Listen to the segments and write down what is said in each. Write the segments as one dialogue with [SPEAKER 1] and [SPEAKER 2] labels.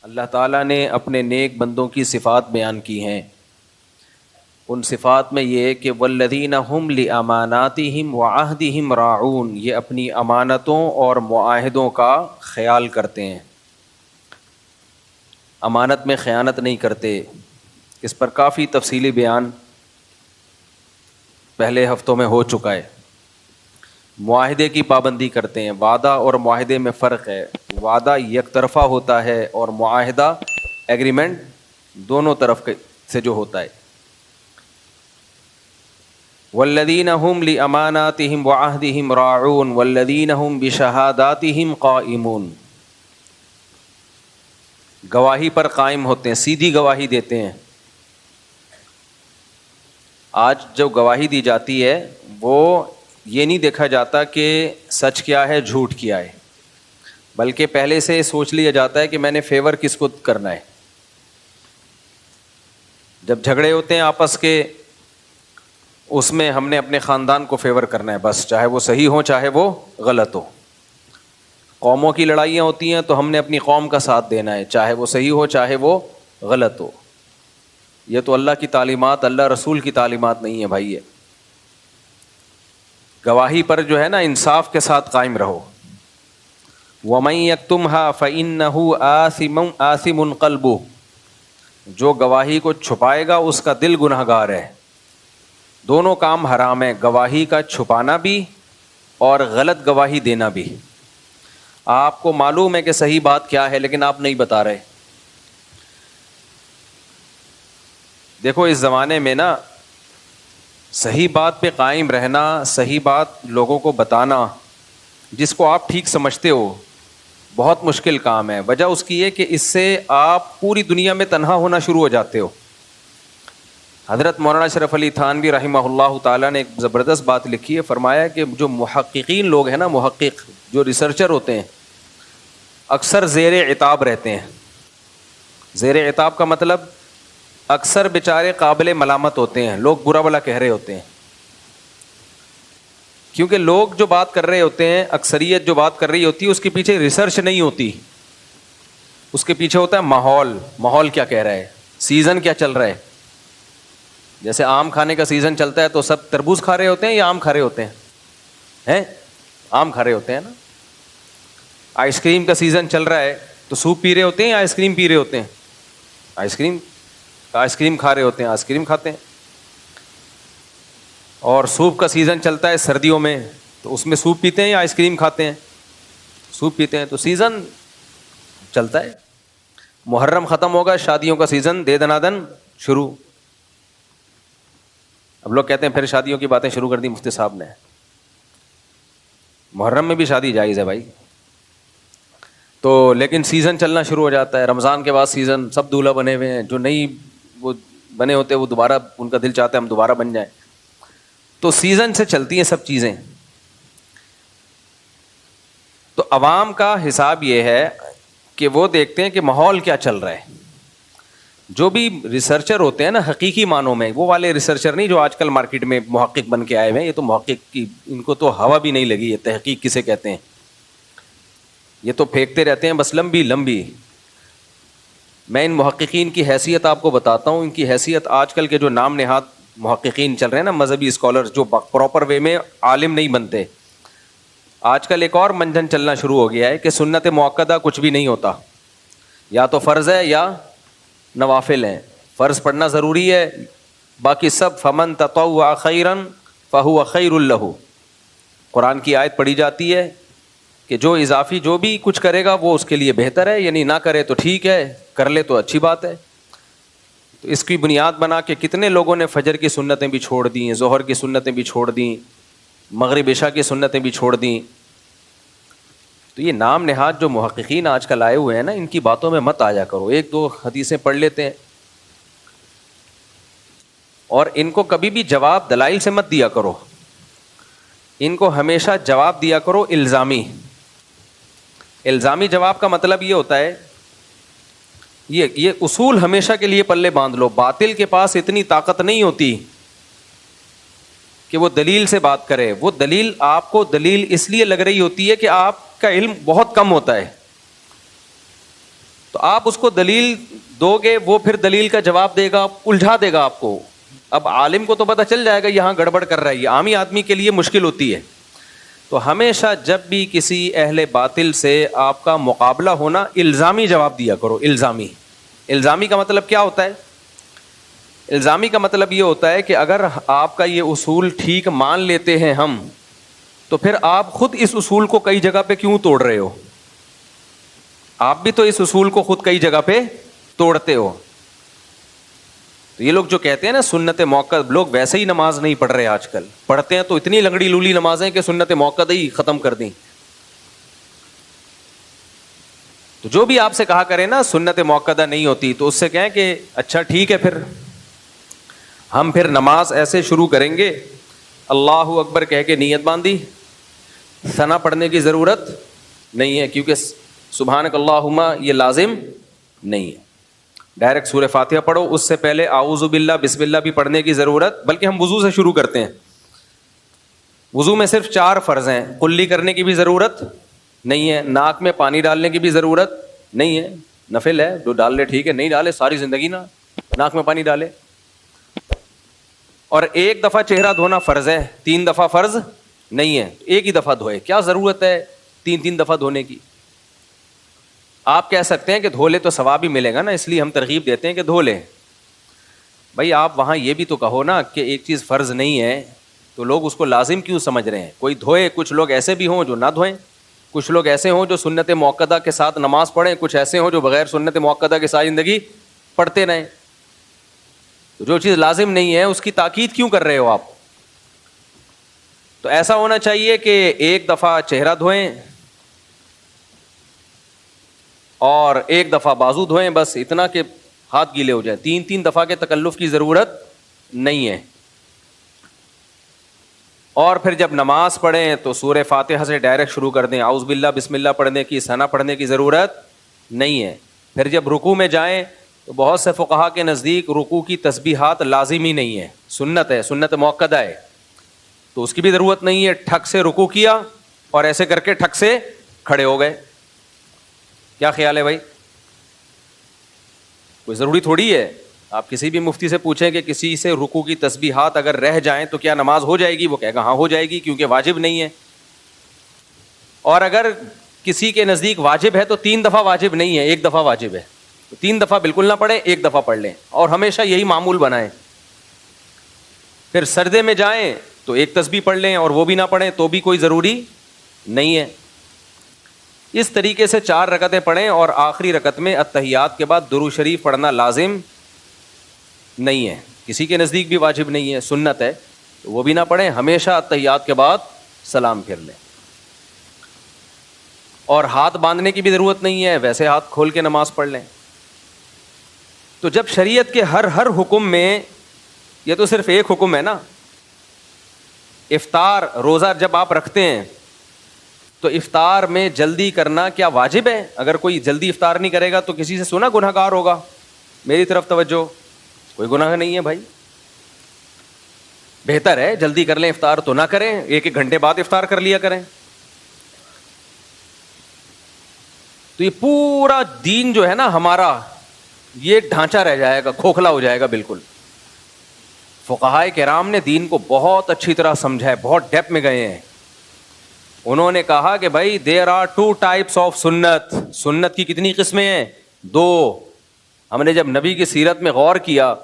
[SPEAKER 1] اللہ تعالیٰ نے اپنے نیک بندوں کی صفات بیان کی ہیں. ان صفات میں یہ کہ والذین ہم لاماناتہم وعہدہم راعون، یہ اپنی امانتوں اور معاہدوں کا خیال کرتے ہیں، امانت میں خیانت نہیں کرتے. اس پر کافی تفصیلی بیان پہلے ہفتوں میں ہو چکا ہے. معاہدے کی پابندی کرتے ہیں. وعدہ اور معاہدے میں فرق ہے. وعدہ یک طرفہ ہوتا ہے اور معاہدہ ایگریمنٹ دونوں طرف سے جو ہوتا ہے. والذین هم لاماناتہم وعہدہم راعون والذین هم بشہاداتہم قائمون، گواہی پر قائم ہوتے ہیں، سیدھی گواہی دیتے ہیں. آج جو گواہی دی جاتی ہے وہ یہ نہیں دیکھا جاتا کہ سچ کیا ہے جھوٹ کیا ہے، بلکہ پہلے سے سوچ لیا جاتا ہے کہ میں نے فیور کس کو کرنا ہے. جب جھگڑے ہوتے ہیں آپس کے، اس میں ہم نے اپنے خاندان کو فیور کرنا ہے بس، چاہے وہ صحیح ہو چاہے وہ غلط ہو. قوموں کی لڑائیاں ہوتی ہیں تو ہم نے اپنی قوم کا ساتھ دینا ہے، چاہے وہ صحیح ہو چاہے وہ غلط ہو. یہ تو اللہ کی تعلیمات، اللہ رسول کی تعلیمات نہیں ہے بھائی. گواہی پر جو ہے نا انصاف کے ساتھ قائم رہو. وَمَن يَكْتُمْهَا فَإِنَّهُ آثِمٌ قَلْبُهُ، جو گواہی کو چھپائے گا اس کا دل گنہگار ہے. دونوں کام حرام ہے، گواہی کا چھپانا بھی اور غلط گواہی دینا بھی. آپ کو معلوم ہے کہ صحیح بات کیا ہے لیکن آپ نہیں بتا رہے. دیکھو اس زمانے میں نا صحیح بات پہ قائم رہنا، صحیح بات لوگوں کو بتانا جس کو آپ ٹھیک سمجھتے ہو، بہت مشکل کام ہے. وجہ اس کی ہے کہ اس سے آپ پوری دنیا میں تنہا ہونا شروع ہو جاتے ہو. حضرت مولانا اشرف علی تھانوی رحمہ اللہ تعالیٰ نے ایک زبردست بات لکھی ہے. فرمایا کہ جو محققین لوگ ہیں نا، محقق جو ریسرچر ہوتے ہیں، اکثر زیر عتاب رہتے ہیں. زیر عتاب کا مطلب اکثر بیچارے قابل ملامت ہوتے ہیں، لوگ برا بلا کہہ رہے ہوتے ہیں. کیونکہ لوگ جو بات کر رہے ہوتے ہیں، اکثریت جو بات کر رہی ہوتی ہے، اس کے پیچھے ریسرچ نہیں ہوتی. اس کے پیچھے ہوتا ہے ماحول کیا کہہ رہا ہے، سیزن کیا چل رہا ہے. جیسے آم کھانے کا سیزن چلتا ہے تو سب تربوز کھا رہے ہوتے ہیں یا آم کھا رہے ہوتے ہیں؟ آم کھا رہے ہوتے ہیں نا. آئس کریم کا سیزن چل رہا ہے تو سوپ پی رہے ہوتے ہیں یا آئس کریم پی رہے ہوتے ہیں؟ آئس کریم کھا رہے ہوتے ہیں، آئس کریم کھاتے ہیں. اور سوپ کا سیزن چلتا ہے سردیوں میں تو اس میں سوپ پیتے ہیں یا آئس کریم کھاتے ہیں؟ سوپ پیتے ہیں. تو سیزن چلتا ہے. محرم ختم ہوگا، شادیوں کا سیزن دے دنادن شروع. اب لوگ کہتے ہیں پھر شادیوں کی باتیں شروع کر دی مفتی صاحب نے. محرم میں بھی شادی جائز ہے بھائی. تو لیکن سیزن چلنا شروع ہو جاتا ہے. رمضان کے بعد سیزن، سب دولہا بنے ہوئے ہیں، جو نہیں وہ بنے ہوتے وہ دوبارہ ان کا دل چاہتا ہے ہم دوبارہ بن جائیں. تو سیزن سے چلتی ہیں سب چیزیں. تو عوام کا حساب یہ ہے کہ وہ دیکھتے ہیں کہ ماحول کیا چل رہا ہے. جو بھی ریسرچر ہوتے ہیں نا حقیقی معنوں میں، وہ والے ریسرچر نہیں جو آج کل مارکیٹ میں محقق بن کے آئے ہوئے ہیں. یہ تو محقق کی ان کو تو ہوا بھی نہیں لگی ہے تحقیق کسے کہتے ہیں. یہ تو پھینکتے رہتے ہیں بس لمبی. میں ان محققین کی حیثیت آپ کو بتاتا ہوں. ان کی حیثیت آج کل کے جو نام نہاد محققین چل رہے ہیں نا، مذہبی اسکالرز جو پراپر وے میں عالم نہیں بنتے. آج کل ایک اور منجن چلنا شروع ہو گیا ہے کہ سنت مؤکدہ کچھ بھی نہیں ہوتا، یا تو فرض ہے یا نوافل ہیں. فرض پڑھنا ضروری ہے، باقی سب فمن تطوع خیرا فہو خیر لہ. قرآن کی آیت پڑھی جاتی ہے کہ جو اضافی جو بھی کچھ کرے گا وہ اس کے لیے بہتر ہے، یعنی نہ کرے تو ٹھیک ہے، کر لے تو اچھی بات ہے. تو اس کی بنیاد بنا کے کتنے لوگوں نے فجر کی سنتیں بھی چھوڑ دیں، ظہر کی سنتیں بھی چھوڑ دیں، مغرب عشاء کی سنتیں بھی چھوڑ دیں. تو یہ نام نہاد جو محققین آج کل آئے ہوئے ہیں نا، ان کی باتوں میں مت آیا کرو. ایک دو حدیثیں پڑھ لیتے ہیں اور ان کو کبھی بھی جواب دلائل سے مت دیا کرو. ان کو ہمیشہ جواب دیا کرو الزامی جواب کا مطلب یہ ہوتا ہے، یہ اصول ہمیشہ کے لیے پلے باندھ لو. باطل کے پاس اتنی طاقت نہیں ہوتی کہ وہ دلیل سے بات کرے. وہ دلیل آپ کو دلیل اس لیے لگ رہی ہوتی ہے کہ آپ کا علم بہت کم ہوتا ہے. تو تو آپ اس کو دلیل دو گے, وہ پھر دلیل کا جواب دے گا, الجھا دے گا آپ کو. اب عالم کو تو پتہ چل جائے گا یہاں گڑبڑ کر رہا ہے, یہ عامی آدمی کے لیے مشکل ہوتی ہے. تو ہمیشہ جب بھی کسی اہل باطل سے آپ کا مقابلہ ہونا, الزامی جواب دیا کرو. الزامی کا مطلب کیا ہوتا ہے؟ الزامی کا مطلب یہ ہوتا ہے کہ اگر آپ کا یہ اصول ٹھیک مان لیتے ہیں ہم, تو پھر آپ خود اس اصول کو کئی جگہ پہ کیوں توڑ رہے ہو؟ آپ بھی تو اس اصول کو خود کئی جگہ پہ توڑتے ہو. تو یہ لوگ جو کہتے ہیں نا سنت موقع, لوگ ویسے ہی نماز نہیں پڑھ رہے آج کل, پڑھتے ہیں تو اتنی لنگڑی لولی نمازیں کہ سنت موقع ہی ختم کر دیں. تو جو بھی آپ سے کہا کرے نا سنت موقع نہیں ہوتی, تو اس سے کہیں کہ اچھا ٹھیک ہے, پھر ہم پھر نماز ایسے شروع کریں گے, اللہ اکبر کہہ کے نیت باندھی, ثنا پڑھنے کی ضرورت نہیں ہے, کیونکہ سبحانک اللہم یہ لازم نہیں ہے. ڈائریکٹ سورہ فاتحہ پڑھو, اس سے پہلے اعوذ باللہ بسم اللہ بھی پڑھنے کی ضرورت, بلکہ ہم وضو سے شروع کرتے ہیں. وضو میں صرف 4 فرض ہیں, کلی کرنے کی بھی ضرورت نہیں ہے, ناک میں پانی ڈالنے کی بھی ضرورت نہیں ہے, نفل ہے جو ڈال لے ٹھیک ہے, نہیں ڈالے ساری زندگی نا ناک میں پانی ڈالے. اور 1 دفعہ چہرہ دھونا فرض ہے, 3 دفعہ فرض نہیں ہے, ایک ہی دفعہ دھوئے, کیا ضرورت ہے 3 دفعہ دھونے کی؟ آپ کہہ سکتے ہیں کہ دھو لے تو ثواب ہی ملے گا نا, اس لیے ہم ترغیب دیتے ہیں کہ دھو لیں. بھائی آپ وہاں یہ بھی تو کہو نا کہ ایک چیز فرض نہیں ہے تو لوگ اس کو لازم کیوں سمجھ رہے ہیں؟ کوئی دھوئے, کچھ لوگ ایسے بھی ہوں جو نہ دھوئیں, کچھ لوگ ایسے ہوں جو سنت موقدہ کے ساتھ نماز پڑھیں, کچھ ایسے ہوں جو بغیر سنت موقدہ کے ساتھ زندگی پڑھتے رہیں. تو جو چیز لازم نہیں ہے اس کی تاکید کیوں کر رہے ہو آپ؟ تو ایسا ہونا چاہیے کہ 1 دفعہ چہرہ دھوئیں اور 1 دفعہ بازو دھوئیں, بس اتنا کہ ہاتھ گیلے ہو جائیں. 3 دفعہ کے تکلف کی ضرورت نہیں ہے. اور پھر جب نماز پڑھیں تو سورہ فاتحہ سے ڈائریکٹ شروع کر دیں, اعوذ باللہ بسم اللہ پڑھنے کی, ثنا پڑھنے کی ضرورت نہیں ہے. پھر جب رکوع میں جائیں تو بہت سے فقہا کے نزدیک رکوع کی تسبیحات لازمی نہیں ہے, سنت ہے, سنت موقدہ ہے, تو اس کی بھی ضرورت نہیں ہے. ٹھک سے رکوع کیا اور ایسے کر کے ٹھک سے کھڑے ہو گئے. کیا خیال ہے بھائی؟ کوئی ضروری تھوڑی ہے. آپ کسی بھی مفتی سے پوچھیں کہ کسی سے رکوع کی تسبیحات اگر رہ جائیں تو کیا نماز ہو جائے گی؟ وہ کہے گا ہاں ہو جائے گی, کیونکہ واجب نہیں ہے. اور اگر کسی کے نزدیک واجب ہے تو 3 دفعہ واجب نہیں ہے, 1 دفعہ واجب ہے. تو 3 دفعہ بالکل نہ پڑھیں, 1 دفعہ پڑھ لیں, اور ہمیشہ یہی معمول بنائیں. پھر سجدے میں جائیں تو 1 تسبیح پڑھ لیں, اور وہ بھی نہ پڑھیں تو بھی کوئی ضروری نہیں ہے. اس طریقے سے 4 رکعتیں پڑھیں, اور آخری رکعت میں اتحیات کے بعد درود شریف پڑھنا لازم نہیں ہے. کسی کے نزدیک بھی واجب نہیں ہے, سنت ہے, تو وہ بھی نہ پڑھیں. ہمیشہ اتحیات کے بعد سلام پھر لیں. اور ہاتھ باندھنے کی بھی ضرورت نہیں ہے, ویسے ہاتھ کھول کے نماز پڑھ لیں. تو جب شریعت کے ہر حکم میں, یہ تو صرف ایک حکم ہے نا, افطار روزہ جب آپ رکھتے ہیں تو افطار میں جلدی کرنا کیا واجب ہے؟ اگر کوئی جلدی افطار نہیں کرے گا تو کسی سے سنا گناہ گار ہوگا. میری طرف توجہ, کوئی گناہ نہیں ہے بھائی, بہتر ہے جلدی کر لیں, افطار تو نہ کریں, 1 گھنٹے بعد افطار کر لیا کریں. تو یہ پورا دین جو ہے نا ہمارا, یہ ڈھانچہ رہ جائے گا, کھوکھلا ہو جائے گا بالکل. فقہائے کرام نے دین کو بہت اچھی طرح سمجھا ہے, بہت ڈیپ میں گئے ہیں. انہوں نے کہا کہ بھائی دیر آر 2 ٹائپس آف سنت. سنت کی کتنی قسمیں ہیں؟ 2. ہم نے جب نبی کی سیرت میں غور کیا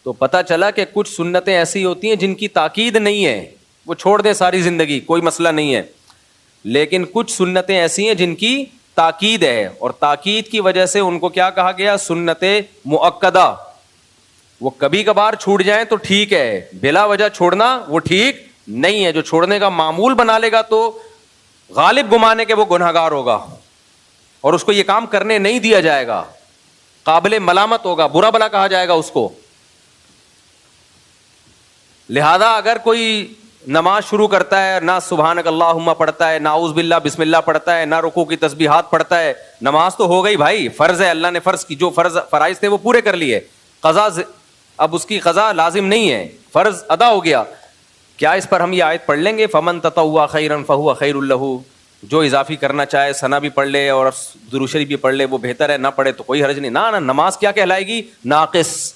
[SPEAKER 1] تو پتہ چلا کہ کچھ سنتیں ایسی ہوتی ہیں جن کی تاکید نہیں ہے, وہ چھوڑ دیں ساری زندگی, کوئی مسئلہ نہیں ہے. لیکن کچھ سنتیں ایسی ہیں جن کی تاکید ہے, اور تاکید کی وجہ سے ان کو کیا کہا گیا؟ سنت مؤکدہ. وہ کبھی کبھار چھوٹ جائیں تو ٹھیک ہے, بلا وجہ چھوڑنا وہ ٹھیک نہیں ہے. جو چھوڑنے کا معمول بنا لے گا تو غالب گمانے کے وہ گنہگار ہوگا, اور اس کو یہ کام کرنے نہیں دیا جائے گا, قابل ملامت ہوگا, برا بلا کہا جائے گا اس کو. لہذا اگر کوئی نماز شروع کرتا ہے, نہ سبحانک اللہم پڑھتا ہے, نہ اعوذ باللہ بسم اللہ پڑھتا ہے, نہ رکوع کی تسبیحات پڑھتا ہے, نماز تو ہو گئی بھائی, فرض ہے, اللہ نے فرض کی, جو فرائض تھے وہ پورے کر لیے. قضا اب اس کی قضا لازم نہیں ہے, فرض ادا ہو گیا. کیا اس پر ہم یہ آیت پڑھ لیں گے فمن تطوع خیرا فہو خیر لہ؟ جو اضافی کرنا چاہے ثنا بھی پڑھ لے اور درود شریف بھی پڑھ لے، وہ بہتر ہے، نہ پڑھے تو کوئی حرج نہیں. نہ نماز کیا کہلائے گی؟ ناقص.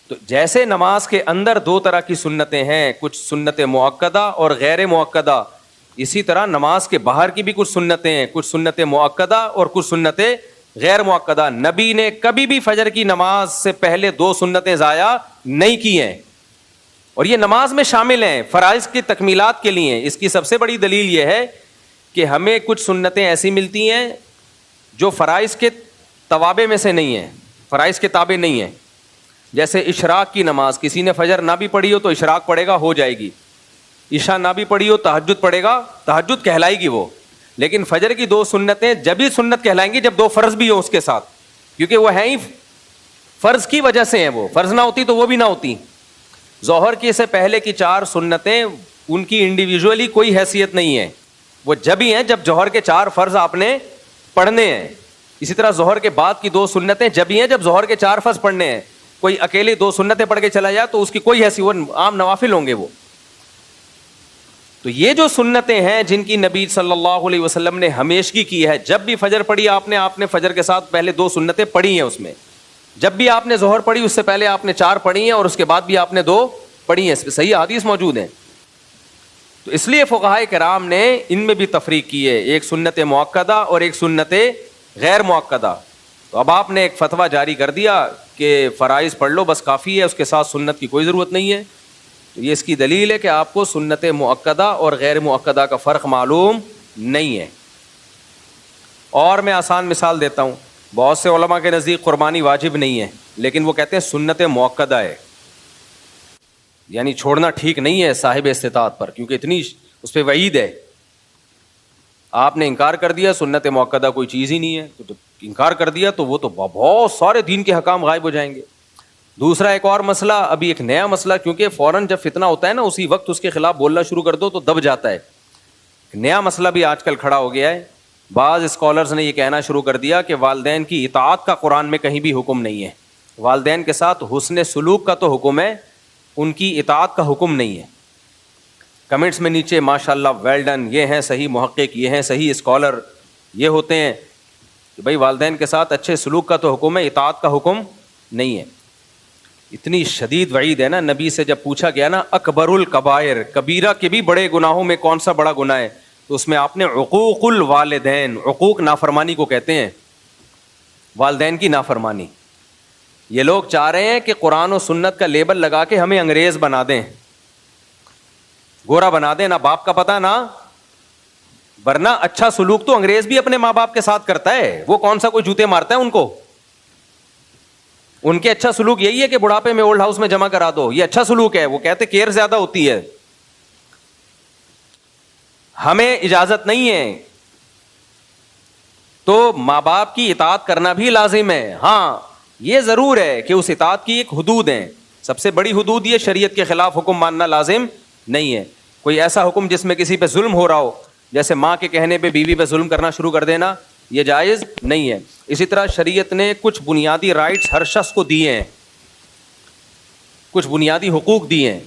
[SPEAKER 1] تو جیسے نماز کے اندر دو طرح کی سنتیں ہیں، کچھ سنت مؤکدہ اور غیر مؤکدہ، اسی طرح نماز کے باہر کی بھی کچھ سنتیں ہیں، کچھ سنت مؤکدہ اور کچھ سنتیں غیر مؤکدہ. نبی نے کبھی بھی فجر کی نماز سے پہلے 2 سنتیں ضائع نہیں کی ہیں، اور یہ نماز میں شامل ہیں، فرائض کی تکمیلات کے لیے. اس کی سب سے بڑی دلیل یہ ہے کہ ہمیں کچھ سنتیں ایسی ملتی ہیں جو فرائض کے توابع میں سے نہیں ہیں، فرائض کے تابع نہیں ہیں. جیسے اشراق کی نماز، کسی نے فجر نہ بھی پڑھی ہو تو اشراق پڑھے گا، ہو جائے گی. عشاء نہ بھی پڑھی ہو تہجد پڑھے گا، تہجد کہلائے گی وہ. لیکن فجر کی 2 سنتیں جب ہی سنت کہلائیں گی جب 2 فرض بھی ہوں اس کے ساتھ، کیونکہ وہ ہیں ہی فرض کی وجہ سے ہیں، وہ فرض نہ ہوتی تو وہ بھی نہ ہوتی. ظہر کی سے پہلے کی 4 سنتیں ان کی انڈیویجولی کوئی حیثیت نہیں ہے، وہ جب ہی ہیں جب ظہر کے 4 فرض آپ نے پڑھنے ہیں. اسی طرح ظہر کے بعد کی 2 سنتیں جب ہی ہیں جب ظہر کے 4 فرض پڑھنے ہیں. کوئی اکیلی 2 سنتیں پڑھ کے چلا جائے تو اس کی کوئی حیثیت، وہ عام نوافل ہوں گے وہ. تو یہ جو سنتیں ہیں جن کی نبی صلی اللہ علیہ وسلم نے ہمیشگی کی ہے، جب بھی فجر پڑھی آپ نے فجر کے ساتھ پہلے 2 سنتیں پڑھی ہیں. اس میں جب بھی آپ نے ظہر پڑھی اس سے پہلے آپ نے 4 پڑھی ہیں، اور اس کے بعد بھی آپ نے 2 پڑھی ہیں. اس پہ صحیح حدیث موجود ہیں. تو اس لیے فقہائے کرام نے ان میں بھی تفریق کی ہے، ایک سنت مؤکدہ اور ایک سنت غیر مؤکدہ. تو اب آپ نے ایک فتویٰ جاری کر دیا کہ فرائض پڑھ لو بس کافی ہے، اس کے ساتھ سنت کی کوئی ضرورت نہیں ہے. تو یہ اس کی دلیل ہے کہ آپ کو سنت مؤکدہ اور غیر مؤکدہ کا فرق معلوم نہیں ہے. اور میں آسان مثال دیتا ہوں. بہت سے علماء کے نزدیک قربانی واجب نہیں ہے، لیکن وہ کہتے ہیں سنت مؤکدہ ہے، یعنی چھوڑنا ٹھیک نہیں ہے صاحب استطاعت پر، کیونکہ اتنی اس پہ وعید ہے. آپ نے انکار کر دیا، سنت مؤکدہ کوئی چیز ہی نہیں ہے، تو انکار کر دیا تو وہ تو بہت سارے دین کے حکام غائب ہو جائیں گے. دوسرا ایک اور مسئلہ، ابھی ایک نیا مسئلہ، کیونکہ فوراً جب فتنہ ہوتا ہے نا اسی وقت اس کے خلاف بولنا شروع کر دو تو دب جاتا ہے. نیا مسئلہ بھی آج کل کھڑا ہو گیا ہے. بعض اسکالرز نے یہ کہنا شروع کر دیا کہ والدین کی اطاعت کا قرآن میں کہیں بھی حکم نہیں ہے. والدین کے ساتھ حسن سلوک کا تو حکم ہے، ان کی اطاعت کا حکم نہیں ہے. کمنٹس میں نیچے ماشاءاللہ ویل ڈن، یہ ہیں صحیح محقق، یہ ہیں صحیح اسکالر، یہ ہوتے ہیں کہ بھائی والدین کے ساتھ اچھے سلوک کا تو حکم ہے، اطاعت کا حکم نہیں ہے. اتنی شدید وعید ہے نا. نبی سے جب پوچھا گیا نا اکبر الکبائر، کبیرہ کے بھی بڑے گناہوں میں کون سا بڑا گناہ ہے، تو اس میں آپ نے عقوق الوالدین، عقوق نافرمانی کو کہتے ہیں، والدین کی نافرمانی. یہ لوگ چاہ رہے ہیں کہ قرآن و سنت کا لیبل لگا کے ہمیں انگریز بنا دیں، گورا بنا دیں، نہ باپ کا پتہ نہ، ورنہ اچھا سلوک تو انگریز بھی اپنے ماں باپ کے ساتھ کرتا ہے. وہ کون سا کوئی جوتے مارتا ہے ان کو؟ ان کے اچھا سلوک یہی ہے کہ بڑھاپے میں اولڈ ہاؤس میں جمع کرا دو، یہ اچھا سلوک ہے. وہ کہتے کیئر زیادہ ہوتی ہے. ہمیں اجازت نہیں ہے. تو ماں باپ کی اطاعت کرنا بھی لازم ہے. ہاں یہ ضرور ہے کہ اس اطاعت کی ایک حدود ہیں. سب سے بڑی حدود یہ شریعت کے خلاف حکم ماننا لازم نہیں ہے. کوئی ایسا حکم جس میں کسی پہ ظلم ہو رہا ہو، جیسے ماں کے کہنے پہ بیوی پہ ظلم کرنا شروع کر دینا، یہ جائز نہیں ہے. اسی طرح شریعت نے کچھ بنیادی رائٹس ہر شخص کو دیے ہیں، کچھ بنیادی حقوق دیے ہیں،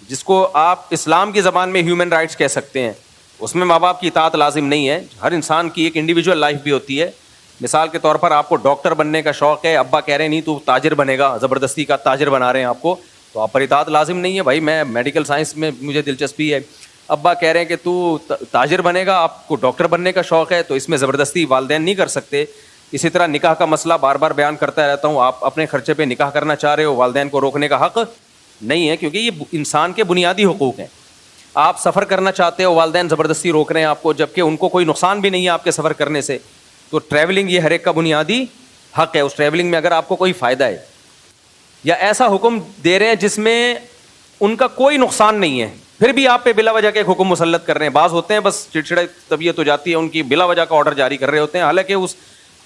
[SPEAKER 1] جس کو آپ اسلام کی زبان میں ہیومن رائٹس کہہ سکتے ہیں. اس میں ماں باپ کی اطاعت لازم نہیں ہے. ہر انسان کی ایک انڈیویجول لائف بھی ہوتی ہے. مثال کے طور پر آپ کو ڈاکٹر بننے کا شوق ہے، ابا کہہ رہے ہیں نہیں تو تاجر بنے گا، زبردستی کا تاجر بنا رہے ہیں آپ کو، تو آپ پر اطاعت لازم نہیں ہے. بھائی میں میڈیکل سائنس میں مجھے دلچسپی ہے، ابا کہہ رہے ہیں کہ تو تاجر بنے گا، آپ کو ڈاکٹر بننے کا شوق ہے، تو اس میں زبردستی والدین نہیں کر سکتے. اسی طرح نکاح کا مسئلہ بار بار بیان کرتا رہتا ہوں، آپ اپنے خرچے پہ نکاح کرنا چاہ رہے ہو، والدین کو روکنے کا حق نہیں ہے، کیونکہ یہ انسان کے بنیادی حقوق ہیں. آپ سفر کرنا چاہتے ہو، والدین زبردستی روک رہے ہیں آپ کو، جبکہ ان کو کوئی نقصان بھی نہیں ہے آپ کے سفر کرنے سے. تو ٹریولنگ یہ ہر ایک کا بنیادی حق ہے. اس ٹریولنگ میں اگر آپ کو کوئی فائدہ ہے، یا ایسا حکم دے رہے ہیں جس میں ان کا کوئی نقصان نہیں ہے، پھر بھی آپ پہ بلا وجہ کے ایک حکم مسلط کر رہے ہیں. بعض ہوتے ہیں بس چڑچڑے طبیعت ہو جاتی ہے ان کی، بلا وجہ کا آرڈر جاری کر رہے ہوتے ہیں، حالانکہ اس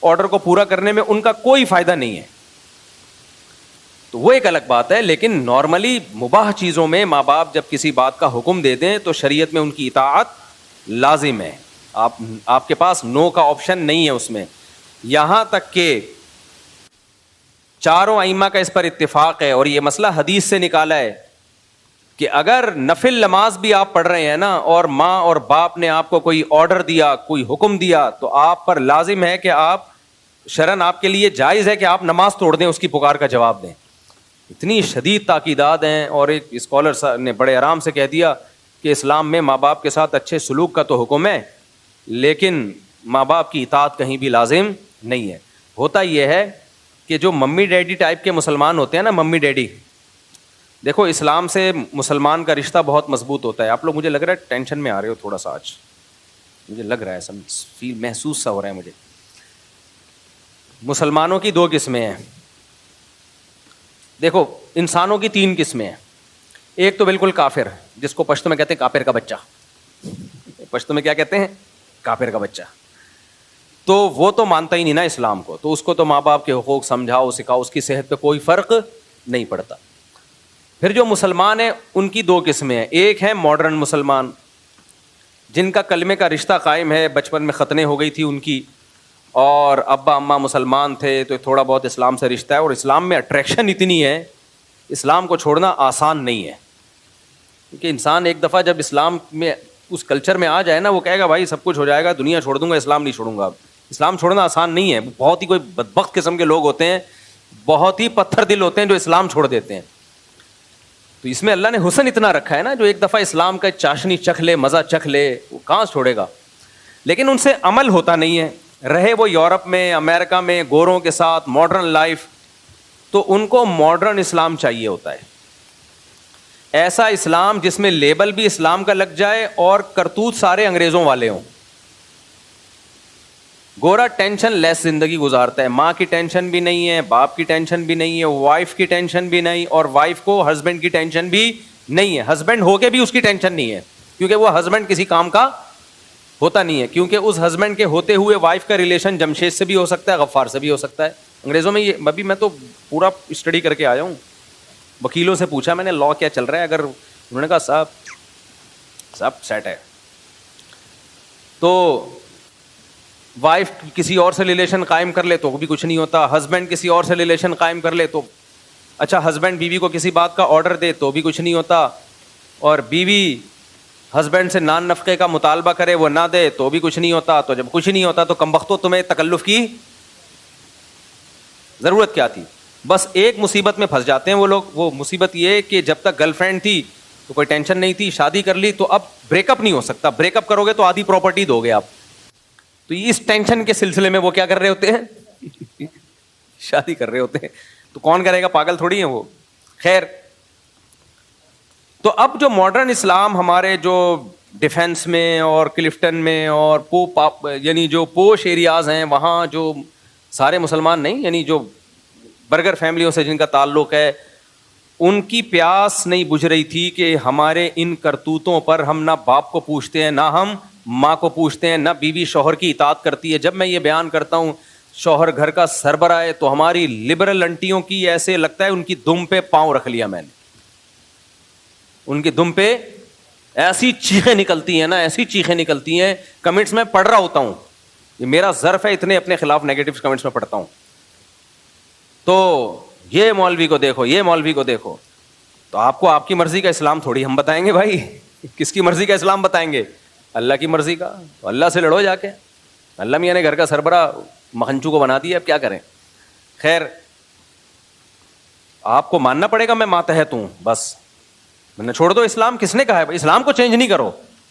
[SPEAKER 1] آرڈر کو پورا کرنے میں ان کا کوئی فائدہ نہیں ہے. تو وہ ایک الگ بات ہے. لیکن نارملی مباح چیزوں میں ماں باپ جب کسی بات کا حکم دے دیں تو شریعت میں ان کی اطاعت لازم ہے. آپ کے پاس نو کا آپشن نہیں ہے اس میں. یہاں تک کہ چاروں ائمہ کا اس پر اتفاق ہے، اور یہ مسئلہ حدیث سے نکالا ہے. کہ اگر نفل نماز بھی آپ پڑھ رہے ہیں نا اور ماں اور باپ نے آپ کو کوئی آرڈر دیا, کوئی حکم دیا, تو آپ پر لازم ہے کہ آپ شرعاً آپ کے لیے جائز ہے کہ آپ نماز توڑ دیں, اس کی پکار کا جواب دیں. اتنی شدید تاکیدات ہیں. اور ایک اسکالر نے بڑے آرام سے کہہ دیا کہ اسلام میں ماں باپ کے ساتھ اچھے سلوک کا تو حکم ہے, لیکن ماں باپ کی اطاعت کہیں بھی لازم نہیں ہے. ہوتا یہ ہے کہ جو ممی ڈیڈی ٹائپ کے مسلمان ہوتے ہیں نا, ممی ڈیڈی, دیکھو اسلام سے مسلمان کا رشتہ بہت مضبوط ہوتا ہے. آپ لوگ مجھے لگ رہا ہے ٹینشن میں آ رہے ہو تھوڑا سا, آج مجھے لگ رہا ہے فیل محسوس سا ہو رہا ہے مجھے. مسلمانوں کی دو قسمیں ہیں. دیکھو انسانوں کی تین قسمیں ہیں. ایک تو بالکل کافر, جس کو پشتو میں کہتے ہیں کافر کا بچہ. پشتو میں کیا کہتے ہیں؟ کافر کا بچہ. تو وہ تو مانتا ہی نہیں نا اسلام کو, تو اس کو تو ماں باپ کے حقوق سمجھاؤ سکھاؤ, اس کی صحت پہ کوئی فرق نہیں پڑتا. پھر جو مسلمان ہیں ان کی دو قسمیں ہیں. ایک ہے ماڈرن مسلمان, جن کا کلمے کا رشتہ قائم ہے, بچپن میں ختنیں ہو گئی تھی ان کی, اور ابا اماں مسلمان تھے تو تھوڑا بہت اسلام سے رشتہ ہے, اور اسلام میں اٹریکشن اتنی ہے, اسلام کو چھوڑنا آسان نہیں ہے. کیونکہ انسان ایک دفعہ جب اسلام میں اس کلچر میں آ جائے نا, وہ کہے گا بھائی سب کچھ ہو جائے گا, دنیا چھوڑ دوں گا, اسلام نہیں چھوڑوں گا. اسلام چھوڑنا آسان نہیں ہے. بہت ہی کوئی بدبخت قسم کے لوگ ہوتے ہیں, بہت ہی پتھر دل ہوتے ہیں جو اسلام چھوڑ دیتے ہیں. تو اس میں اللہ نے حسن اتنا رکھا ہے نا, جو ایک دفعہ اسلام کا چاشنی چکھ لے, مزہ چکھ لے, وہ کہاں چھوڑے گا. لیکن ان سے عمل ہوتا نہیں ہے. رہے وہ یورپ میں, امریکہ میں, گوروں کے ساتھ ماڈرن لائف, تو ان کو ماڈرن اسلام چاہیے ہوتا ہے. ایسا اسلام جس میں لیبل بھی اسلام کا لگ جائے اور کرتوت سارے انگریزوں والے ہوں. گورا ٹینشن لیس زندگی گزارتا ہے, ماں کی ٹینشن بھی نہیں ہے, باپ کی ٹینشن بھی نہیں ہے, وائف کی ٹینشن بھی نہیں, اور وائف کو ہسبینڈ کی ٹینشن بھی نہیں ہے. ہسبینڈ ہو کے بھی اس کی ٹینشن نہیں ہے, کیونکہ وہ ہسبینڈ کسی کام کا ہوتا نہیں ہے. کیونکہ اس ہسبینڈ کے ہوتے ہوئے وائف کا ریلیشن جمشید سے بھی ہو سکتا ہے, غفار سے بھی ہو سکتا ہے. انگریزوں میں یہ ابھی میں تو پورا اسٹڈی کر کے آیا ہوں, وکیلوں سے پوچھا میں نے لا کیا چل رہا ہے, اگر انہوں نے کہا صاحب سیٹ ہے, تو وائف کسی اور سے ریلیشن قائم کر لے تو بھی کچھ نہیں ہوتا, ہسبینڈ کسی اور سے ریلیشن قائم کر لے تو اچھا, ہسبینڈ بیوی کو کسی بات کا آرڈر دے تو بھی کچھ نہیں ہوتا, اور بیوی ہسبینڈ سے نان نفقے کا مطالبہ کرے وہ نہ دے تو بھی کچھ نہیں ہوتا. تو جب کچھ نہیں ہوتا تو کمبختو تمہیں تکلف کی ضرورت کیا تھی. بس ایک مصیبت میں پھنس جاتے ہیں وہ لوگ. وہ مصیبت یہ کہ جب تک گرل فرینڈ تھی تو کوئی ٹینشن نہیں تھی, شادی کر لی تو اب بریک اپ نہیں ہو سکتا, بریک اپ کرو گے تو آدھی پراپرٹی دو گے آپ. تو اس ٹینشن کے سلسلے میں وہ کیا کر رہے ہوتے ہیں, شادی کر رہے ہوتے ہیں. تو کون کرے گا, پاگل تھوڑی ہیں وہ. خیر, تو اب جو ماڈرن اسلام ہمارے جو ڈیفینس میں اور کلفٹن میں اور یعنی جو پوش ایریاز ہیں وہاں جو سارے مسلمان نہیں, یعنی جو برگر فیملیوں سے جن کا تعلق ہے, ان کی پیاس نہیں بجھ رہی تھی کہ ہمارے ان کرتوتوں پر ہم نہ باپ کو پوچھتے ہیں, نہ ہم ماں کو پوچھتے ہیں, نہ بیوی شوہر کی اطاعت کرتی ہے. جب میں یہ بیان کرتا ہوں شوہر گھر کا سربراہ ہے, تو ہماری لبرل انٹیوں کی ایسے لگتا ہے ان کی دم پہ پاؤں رکھ لیا میں نے. ان کی دم پہ ایسی چیخیں نکلتی ہیں نا, ایسی چیخیں نکلتی ہیں. کمنٹس میں پڑھ رہا ہوتا ہوں, یہ میرا ظرف ہے, اتنے اپنے خلاف نیگیٹو کمنٹس میں پڑھتا ہوں. تو یہ مولوی کو دیکھو, یہ مولوی کو دیکھو. تو آپ کو آپ کی مرضی کا اسلام تھوڑی ہم بتائیں گے بھائی. کس کی مرضی کا اسلام بتائیں گے؟ اللہ کی مرضی کا. اللہ سے لڑو جا کے. اللہ میاں نے گھر کا سربراہ مکھنچو کو بنا دیا, اب کیا کریں. خیر, آپ کو ماننا پڑے گا, میں ماتحت ہوں بس. میں نے چھوڑ دو اسلام. کس نے کہا ہے اسلام کو چینج نہیں کرو,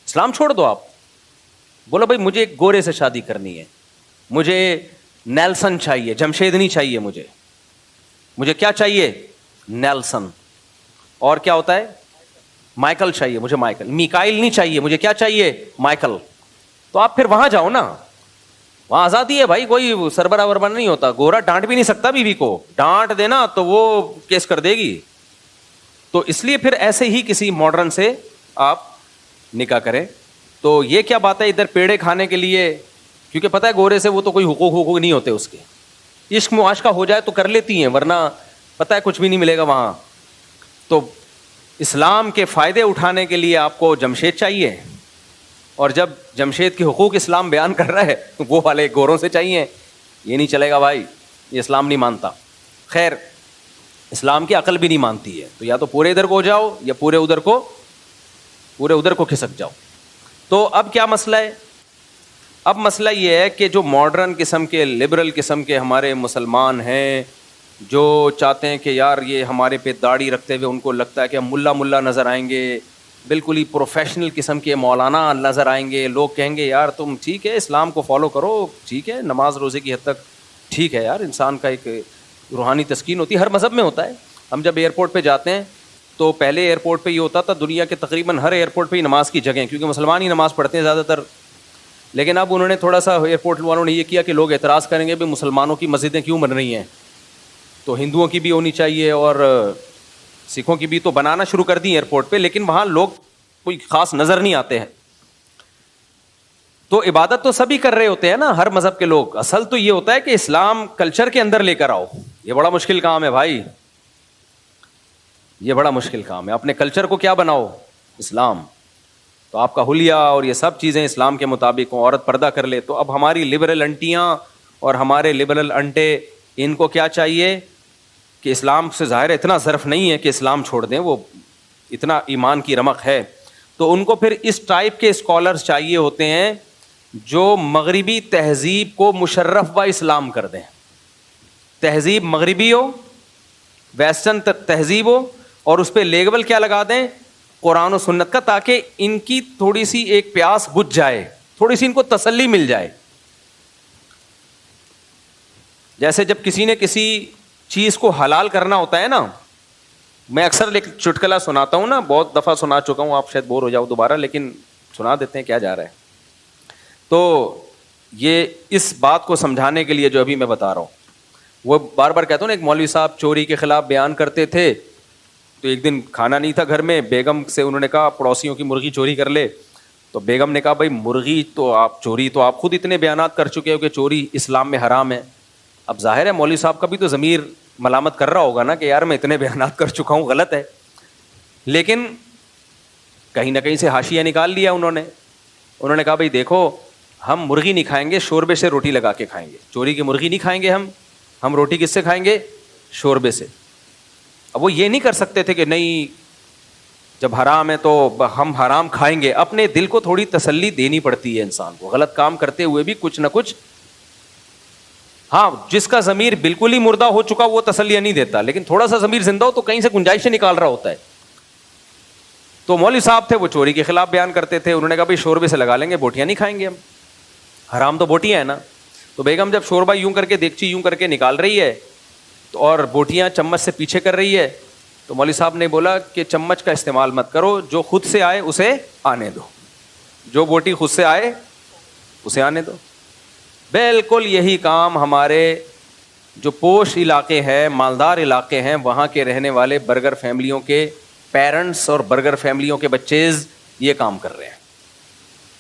[SPEAKER 1] اسلام چھوڑ دو. آپ بولو بھائی مجھے ایک گورے سے شادی کرنی ہے, مجھے نیلسن چاہیے, جمشید نہیں چاہیے مجھے. مجھے کیا چاہیے؟ نیلسن. اور کیا ہوتا ہے؟ مائیکل چاہیے مجھے, مائیکل. میکائل نہیں چاہیے مجھے, کیا چاہیے؟ مائیکل. تو آپ پھر وہاں جاؤ نا, وہاں آزادی ہے بھائی, کوئی سربراہ وربراہ نہیں ہوتا. گورا ڈانٹ بھی نہیں سکتا بیوی کو, ڈانٹ دینا تو وہ کیس کر دے گی. تو اس لیے پھر ایسے ہی کسی ماڈرن سے آپ نکاح کریں. تو یہ کیا بات ہے ادھر پیڑے کھانے کے لیے, کیونکہ پتہ ہے گورے سے وہ تو کوئی حقوق نہیں ہوتے اس کے. عشق معاشقہ ہو جائے تو کر لیتی ہیں, ورنہ پتہ ہے کچھ بھی نہیں ملے گا وہاں. تو اسلام کے فائدے اٹھانے کے لیے آپ کو جمشید چاہیے, اور جب جمشید کے حقوق اسلام بیان کر رہا ہے تو وہ والے گوروں سے چاہیے. یہ نہیں چلے گا بھائی, یہ اسلام نہیں مانتا. خیر, اسلام کی عقل بھی نہیں مانتی ہے. تو یا تو پورے ادھر کو ہو جاؤ یا پورے ادھر کو کھسک جاؤ. تو اب کیا مسئلہ ہے؟ اب مسئلہ یہ ہے کہ جو ماڈرن قسم کے لبرل قسم کے ہمارے مسلمان ہیں جو چاہتے ہیں کہ یار یہ ہمارے پہ داڑھی رکھتے ہوئے ان کو لگتا ہے کہ ہم ملا نظر آئیں گے, بالکل ہی پروفیشنل قسم کے مولانا نظر آئیں گے, لوگ کہیں گے یار تم ٹھیک ہے اسلام کو فالو کرو, ٹھیک ہے نماز روزے کی حد تک ٹھیک ہے یار, انسان کا ایک روحانی تسکین ہوتی ہے, ہر مذہب میں ہوتا ہے. ہم جب ایئرپورٹ پہ جاتے ہیں تو پہلے ایئرپورٹ پہ یہ ہوتا تھا, دنیا کے تقریباً ہر ایئرپورٹ پہ ہی نماز کی جگہ ہیں کیونکہ مسلمان ہی نماز پڑھتے ہیں زیادہ تر. لیکن اب انہوں نے تھوڑا سا ایئرپورٹ والوں نے یہ کیا کہ لوگ اعتراض کریں گے بھی مسلمانوں کی مسجدیں کیوں بن رہی ہیں, تو ہندوؤں کی بھی ہونی چاہیے اور سکھوں کی بھی, تو بنانا شروع کر دی ایئرپورٹ پہ, لیکن وہاں لوگ کوئی خاص نظر نہیں آتے ہیں. تو عبادت تو سبھی کر رہے ہوتے ہیں نا, ہر مذہب کے لوگ. اصل تو یہ ہوتا ہے کہ اسلام کلچر کے اندر لے کر آؤ. یہ بڑا مشکل کام ہے بھائی, یہ بڑا مشکل کام ہے. اپنے کلچر کو کیا بناؤ؟ اسلام. تو آپ کا حلیہ اور یہ سب چیزیں اسلام کے مطابق ہوں, عورت پردہ کر لے. تو اب ہماری لبرل انٹیاں اور ہمارے لبرل انٹے, ان کو کیا چاہیے کہ اسلام سے ظاہر اتنا ظرف نہیں ہے کہ اسلام چھوڑ دیں, وہ اتنا ایمان کی رمق ہے. تو ان کو پھر اس ٹائپ کے اسکالرز چاہیے ہوتے ہیں جو مغربی تہذیب کو مشرف و اسلام کر دیں. تہذیب مغربی ہو, ویسٹرن تہذیب ہو, اور اس پہ لیبل کیا لگا دیں؟ قرآن و سنت کا, تاکہ ان کی تھوڑی سی ایک پیاس بجھ جائے, تھوڑی سی ان کو تسلی مل جائے. جیسے جب کسی نے کسی چیز کو حلال کرنا ہوتا ہے نا, میں اکثر ایک چٹکلا سناتا ہوں نا, بہت دفعہ سنا چکا ہوں, آپ شاید بور ہو جاؤ دوبارہ, لیکن سنا دیتے ہیں, کیا جا رہا ہے. تو یہ اس بات کو سمجھانے کے لیے جو ابھی میں بتا رہا ہوں, وہ بار بار کہتا ہوں نا, ایک مولوی صاحب چوری کے خلاف بیان کرتے تھے. تو ایک دن کھانا نہیں تھا گھر میں, بیگم سے انہوں نے کہا پڑوسیوں کی مرغی چوری کر لے. تو بیگم نے کہا بھائی مرغی تو آپ چوری, تو آپ خود اتنے بیانات کر چکے ہو کہ چوری اسلام میں حرام ہے. اب ظاہر ہے مولوی صاحب کا بھی تو ضمیر ملامت کر رہا ہوگا نا کہ یار میں اتنے بیانات کر چکا ہوں, غلط ہے. لیکن کہیں نہ کہیں سے حاشیہ نکال لیا انہوں نے کہا بھائی دیکھو, ہم مرغی نہیں کھائیں گے, شوربے سے روٹی لگا کے کھائیں گے. چوری کی مرغی نہیں کھائیں گے ہم روٹی کس سے کھائیں گے؟ شوربے سے. اب وہ یہ نہیں کر سکتے تھے کہ نہیں جب حرام ہے تو ہم حرام کھائیں گے. اپنے دل کو تھوڑی تسلی دینی پڑتی ہے انسان کو, غلط کام کرتے ہوئے بھی کچھ نہ کچھ. ہاں جس کا ضمیر بالکل ہی مردہ ہو چکا وہ تسلیاں نہیں دیتا, لیکن تھوڑا سا ضمیر زندہ ہو تو کہیں سے گنجائشیں نکال رہا ہوتا ہے. تو مولوی صاحب تھے, وہ چوری کے خلاف بیان کرتے تھے. انہوں نے کہا بھائی شوربے سے لگا لیں گے, بوٹیاں نہیں کھائیں گے ہم, حرام تو بوٹیاں ہیں نا. تو بیگم جب شوربہ یوں کر کے دیگچی یوں کر کے نکال رہی ہے تو اور بوٹیاں چمچ سے پیچھے کر رہی ہے, تو مولوی صاحب نے بولا کہ چمچ کا استعمال مت کرو, جو خود سے آئے اسے آنے دو, جو بوٹی خود سے آئے اسے آنے دو. بالکل یہی کام ہمارے جو پوش علاقے ہیں, مالدار علاقے ہیں, وہاں کے رہنے والے برگر فیملیوں کے پیرنٹس اور برگر فیملیوں کے بچیز یہ کام کر رہے ہیں.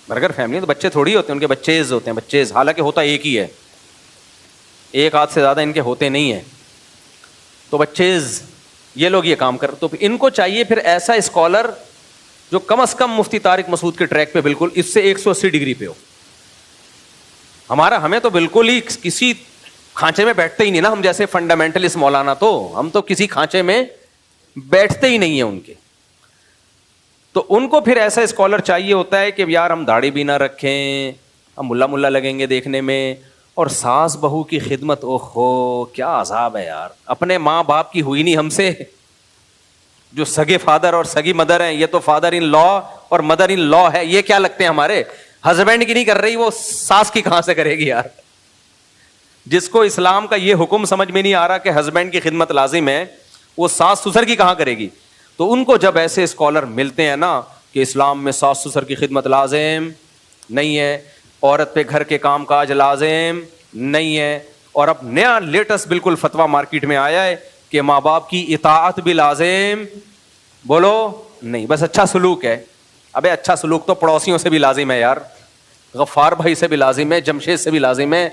[SPEAKER 1] برگر فیملی تو بچے تھوڑی ہوتے ہیں, ان کے بچیز ہوتے ہیں, بچیز, حالانکہ ہوتا ایک ہی ہے, ایک ہاتھ سے زیادہ ان کے ہوتے نہیں ہیں. تو بچیز یہ لوگ یہ کام کر, تو ان کو چاہیے پھر ایسا اسکالر جو کم از کم مفتی طارق مسعود کے ٹریک پہ بالکل اس سے 180 ڈگری پہ ہو. ہمیں تو بالکل ہی کسی کھانچے میں بیٹھتے ہی نہیں نا, ہم جیسے فنڈامنٹلسٹ مولانا, تو ہم تو کسی کھانچے میں بیٹھتے ہی نہیں ہیں ان کے. تو ان کو پھر ایسا اسکالر چاہیے ہوتا ہے کہ یار ہم داڑھی بھی نہ رکھیں, ہم ملا لگیں گے دیکھنے میں, اور ساس بہو کی خدمت, اوہو کیا عذاب ہے یار. اپنے ماں باپ کی ہوئی نہیں ہم سے, جو سگے فادر اور سگی مدر ہیں, یہ تو فادر ان لا اور مدر ان لا ہے, یہ کیا لگتے ہیں ہمارے, ہسبینڈ کی نہیں کر رہی, وہ ساس کی کہاں سے کرے گی یار. جس کو اسلام کا یہ حکم سمجھ میں نہیں آ رہا کہ ہسبینڈ کی خدمت لازم ہے, وہ ساس سسر کی کہاں کرے گی. تو ان کو جب ایسے اسکالر ملتے ہیں نا کہ اسلام میں ساس سسر کی خدمت لازم نہیں ہے, عورت پہ گھر کے کام کاج لازم نہیں ہے, اور اب نیا لیٹسٹ بالکل فتویٰ مارکیٹ میں آیا ہے کہ ماں باپ کی اطاعت بھی لازم, بولو نہیں, بس اچھا سلوک ہے. ابے اچھا سلوک تو پڑوسیوں سے بھی لازم ہے یار, غفار بھائی سے بھی لازم ہے, جمشید سے بھی لازم ہے,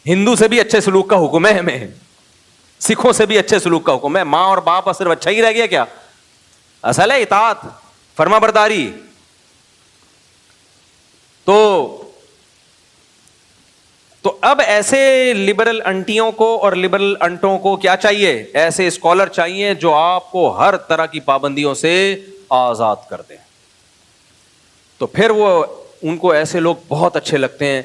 [SPEAKER 1] ہندو سے بھی اچھے سلوک کا حکم ہے ہمیں, سکھوں سے بھی اچھے سلوک کا حکم ہے. ماں اور باپ صرف اچھا ہی رہ گیا کیا؟ اصل ہے اطاعت, فرما برداری. تو تو اب ایسے لبرل انٹیوں کو اور لبرل انٹوں کو کیا چاہیے؟ ایسے اسکالر چاہیے جو آپ کو ہر طرح کی پابندیوں سے آزاد کر دیں. تو پھر وہ ان کو ایسے لوگ بہت اچھے لگتے ہیں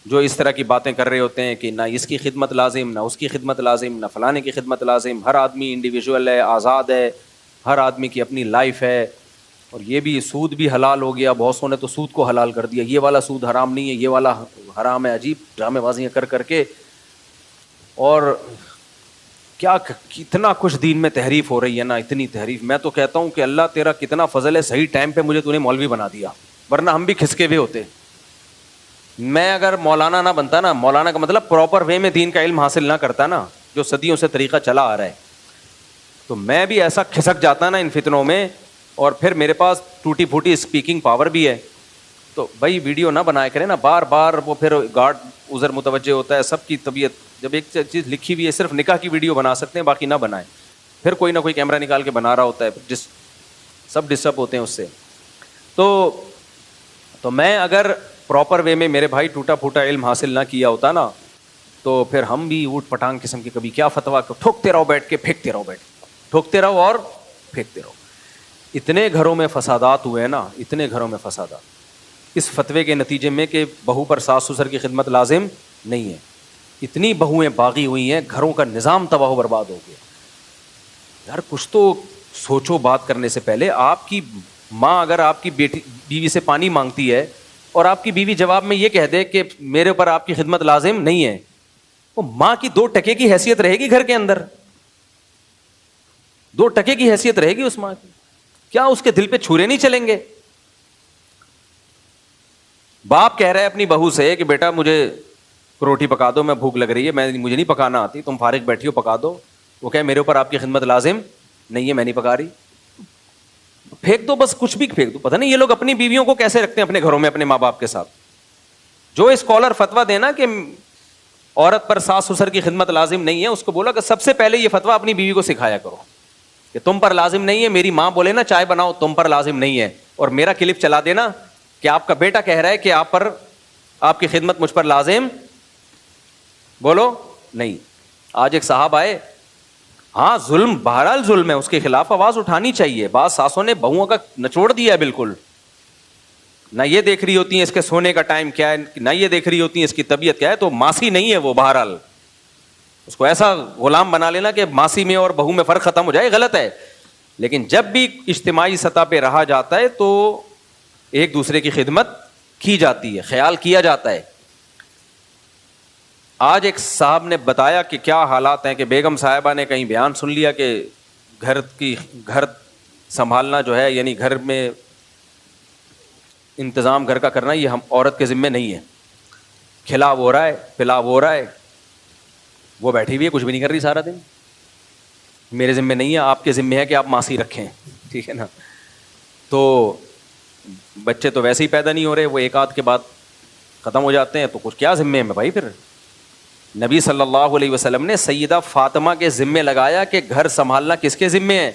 [SPEAKER 1] جو اس طرح کی باتیں کر رہے ہوتے ہیں کہ نہ اس کی خدمت لازم، نہ اس کی خدمت لازم، نہ فلانے کی خدمت لازم، ہر آدمی انڈیویجول ہے، آزاد ہے، ہر آدمی کی اپنی لائف ہے. اور یہ بھی سود بھی حلال ہو گیا، بہت سو نے تو سود کو حلال کر دیا، یہ والا سود حرام نہیں ہے، یہ والا حرام ہے. عجیب ڈرامے بازیاں کر کر کے، اور کیا کتنا کچھ دین میں تحریف ہو رہی ہے نا، اتنی تحریف. میں تو کہتا ہوں کہ اللہ تیرا کتنا فضل ہے، صحیح ٹائم پہ مجھے تو نے مولوی بنا دیا، ورنہ ہم بھی کھسکے ہوئے ہوتے. میں اگر مولانا نہ بنتا نا، مولانا کا مطلب پراپر وے میں دین کا علم حاصل نہ کرتا نا، جو صدیوں سے طریقہ چلا آ رہا ہے، تو میں بھی ایسا کھسک جاتا نا ان فتنوں میں. اور پھر میرے پاس ٹوٹی پھوٹی اسپیکنگ پاور بھی ہے. تو بھائی ویڈیو نہ بنایا کریں نا بار بار، وہ پھر گارڈ ادھر متوجہ ہوتا ہے. سب کی طبیعت، جب ایک چیز لکھی ہوئی ہے صرف نکاح کی ویڈیو بنا سکتے ہیں، باقی نہ بنائیں. پھر کوئی نہ کوئی کیمرہ نکال کے بنا رہا ہوتا ہے، سب ڈسٹرب ہوتے ہیں اس سے. تو میں اگر پراپر وے میں میرے بھائی ٹوٹا پھوٹا علم حاصل نہ کیا ہوتا نا، تو پھر ہم بھی اوٹ پٹانگ قسم کے کبھی کیا فتویٰ ٹھوکتے رہو بیٹھ کے، پھینکتے رہو بیٹھ کے، ٹھوکتے رہو اور پھینکتے رہو. اتنے گھروں میں فسادات ہوئے ہیں نا، اتنے گھروں میں فسادات اس فتوے کے نتیجے میں کہ بہو پر ساس سسر کی خدمت لازم نہیں ہے. اتنی بہویں باغی ہوئی ہیں، گھروں کا نظام تباہ و برباد ہو گیا. یار کچھ تو سوچو بات کرنے سے پہلے. آپ کی ماں اگر آپ کی بیوی سے پانی مانگتی ہے اور آپ کی بیوی جواب میں یہ کہہ دے کہ میرے اوپر آپ کی خدمت لازم نہیں ہے، وہ ماں کی 2 ٹکے کی حیثیت رہے گی گھر کے اندر؟ 2 ٹکے کی حیثیت رہے گی اس ماں کی؟ کیا اس کے دل پہ چھرے نہیں چلیں گے؟ باپ کہہ رہا ہے اپنی بہو سے کہ بیٹا مجھے روٹی پکا دو، میں بھوک لگ رہی ہے، مجھے نہیں پکانا آتی، تم فارغ بیٹھی ہو پکا دو. وہ کہے میرے اوپر آپ کی خدمت لازم نہیں ہے، میں نہیں پکا رہی. پھینک دو، بس کچھ بھی پھینک دو. پتہ نہیں یہ لوگ اپنی بیویوں کو کیسے رکھتے ہیں اپنے گھروں میں اپنے ماں باپ کے ساتھ. جو اسکالر فتویٰ دینا کہ عورت پر ساس سسر کی خدمت لازم نہیں ہے، اس کو بولا کہ سب سے پہلے یہ فتویٰ اپنی بیوی کو سکھایا کرو کہ تم پر لازم نہیں ہے. میری ماں بولے نا چائے بناؤ، تم پر لازم نہیں ہے، اور میرا کلپ چلا دینا کہ آپ کا بیٹا کہہ رہا ہے کہ آپ کی خدمت مجھ پر لازم بولو نہیں. آج ایک صاحب آئے، ہاں ظلم بہرحال ظلم ہے، اس کے خلاف آواز اٹھانی چاہیے. بعض ساسوں نے بہوؤں کا نچوڑ دیا ہے بالکل. نہ یہ دیکھ رہی ہوتی ہیں اس کے سونے کا ٹائم کیا ہے، نہ یہ دیکھ رہی ہوتی ہیں اس کی طبیعت کیا ہے. تو ماسی نہیں ہے وہ، بہرحال اس کو ایسا غلام بنا لینا کہ ماسی میں اور بہو میں فرق ختم ہو جائے، غلط ہے. لیکن جب بھی اجتماعی سطح پہ رہا جاتا ہے تو ایک دوسرے کی خدمت کی جاتی ہے، خیال کیا جاتا ہے. آج ایک صاحب نے بتایا کہ کیا حالات ہیں کہ بیگم صاحبہ نے کہیں بیان سن لیا کہ گھر سنبھالنا جو ہے، یعنی گھر میں انتظام گھر کا کرنا، یہ ہم عورت کے ذمے نہیں ہے. کھلا ہو رہا ہے، پلا ہو رہا ہے، وہ بیٹھی ہوئی ہے کچھ بھی نہیں کر رہی سارا دن. میرے ذمے نہیں ہے، آپ کے ذمے ہے کہ آپ ماسی رکھیں، ٹھیک ہے نا. تو بچے تو ویسے ہی پیدا نہیں ہو رہے، وہ ایک آدھ کے بعد ختم ہو جاتے ہیں، تو کچھ کیا ذمے میں بھائی. پھر نبی صلی اللہ علیہ وسلم نے سیدہ فاطمہ کے ذمے لگایا کہ گھر سنبھالنا کس کے ذمے ہے؟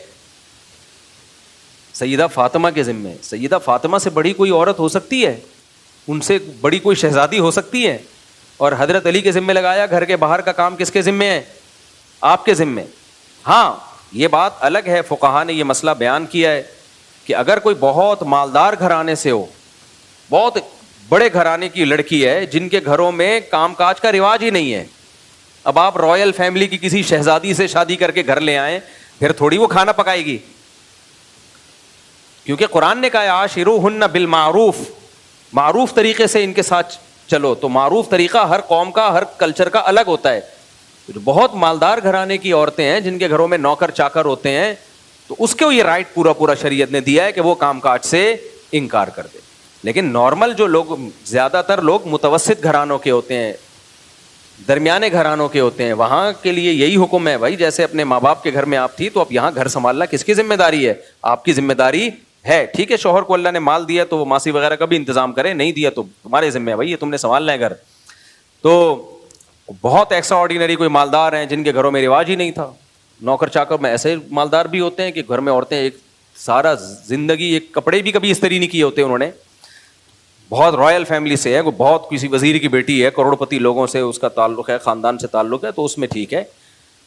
[SPEAKER 1] سیدہ فاطمہ کے ذمے. سیدہ فاطمہ سے بڑی کوئی عورت ہو سکتی ہے؟ ان سے بڑی کوئی شہزادی ہو سکتی ہے؟ اور حضرت علی کے ذمے لگایا گھر کے باہر کا کام کس کے ذمے ہے؟ آپ کے ذمے. ہاں یہ بات الگ ہے، فقہا نے یہ مسئلہ بیان کیا ہے کہ اگر کوئی بہت مالدار گھرانے سے ہو، بہت بڑے گھرانے کی لڑکی ہے جن کے گھروں میں کام کاج کا رواج ہی نہیں ہے، اب آپ رائل فیملی کی کسی شہزادی سے شادی کر کے گھر لے آئیں، پھر تھوڑی وہ کھانا پکائے گی. کیونکہ قرآن نے کہا عاشروہن بالمعروف، معروف طریقے سے ان کے ساتھ چلو. تو معروف طریقہ ہر قوم کا، ہر کلچر کا الگ ہوتا ہے. جو بہت مالدار گھرانے کی عورتیں ہیں جن کے گھروں میں نوکر چاکر ہوتے ہیں، تو اس کو یہ رائٹ پورا شریعت نے دیا ہے کہ وہ کام کاج سے انکار کر دے. لیکن نارمل جو لوگ، زیادہ تر لوگ متوسط گھرانوں کے ہوتے ہیں، درمیانے گھرانوں کے ہوتے ہیں، وہاں کے لیے یہی حکم ہے بھائی جیسے اپنے ماں باپ کے گھر میں آپ تھی تو اب یہاں گھر سنبھالنا کس کی ذمہ داری ہے؟ آپ کی ذمہ داری ہے. ٹھیک ہے شوہر کو اللہ نے مال دیا تو وہ ماسی وغیرہ کا بھی انتظام کرے، نہیں دیا تو تمہارے ذمہ ہے بھائی، یہ تم نے سنبھالنا ہے گھر. تو بہت ایکسٹرا آرڈینری کوئی مالدار ہیں جن کے گھروں میں رواج ہی نہیں تھا. نوکر چاکر میں ایسے مالدار بھی ہوتے ہیں کہ گھر میں عورتیں ایک سارا زندگی ایک کپڑے بھی کبھی استری نہیں کیے ہوتے انہوں نے. بہت رائل فیملی سے ہے, وہ بہت کسی وزیر کی بیٹی ہے, کروڑپتی لوگوں سے اس کا تعلق ہے, خاندان سے تعلق ہے, تو اس میں ٹھیک ہے.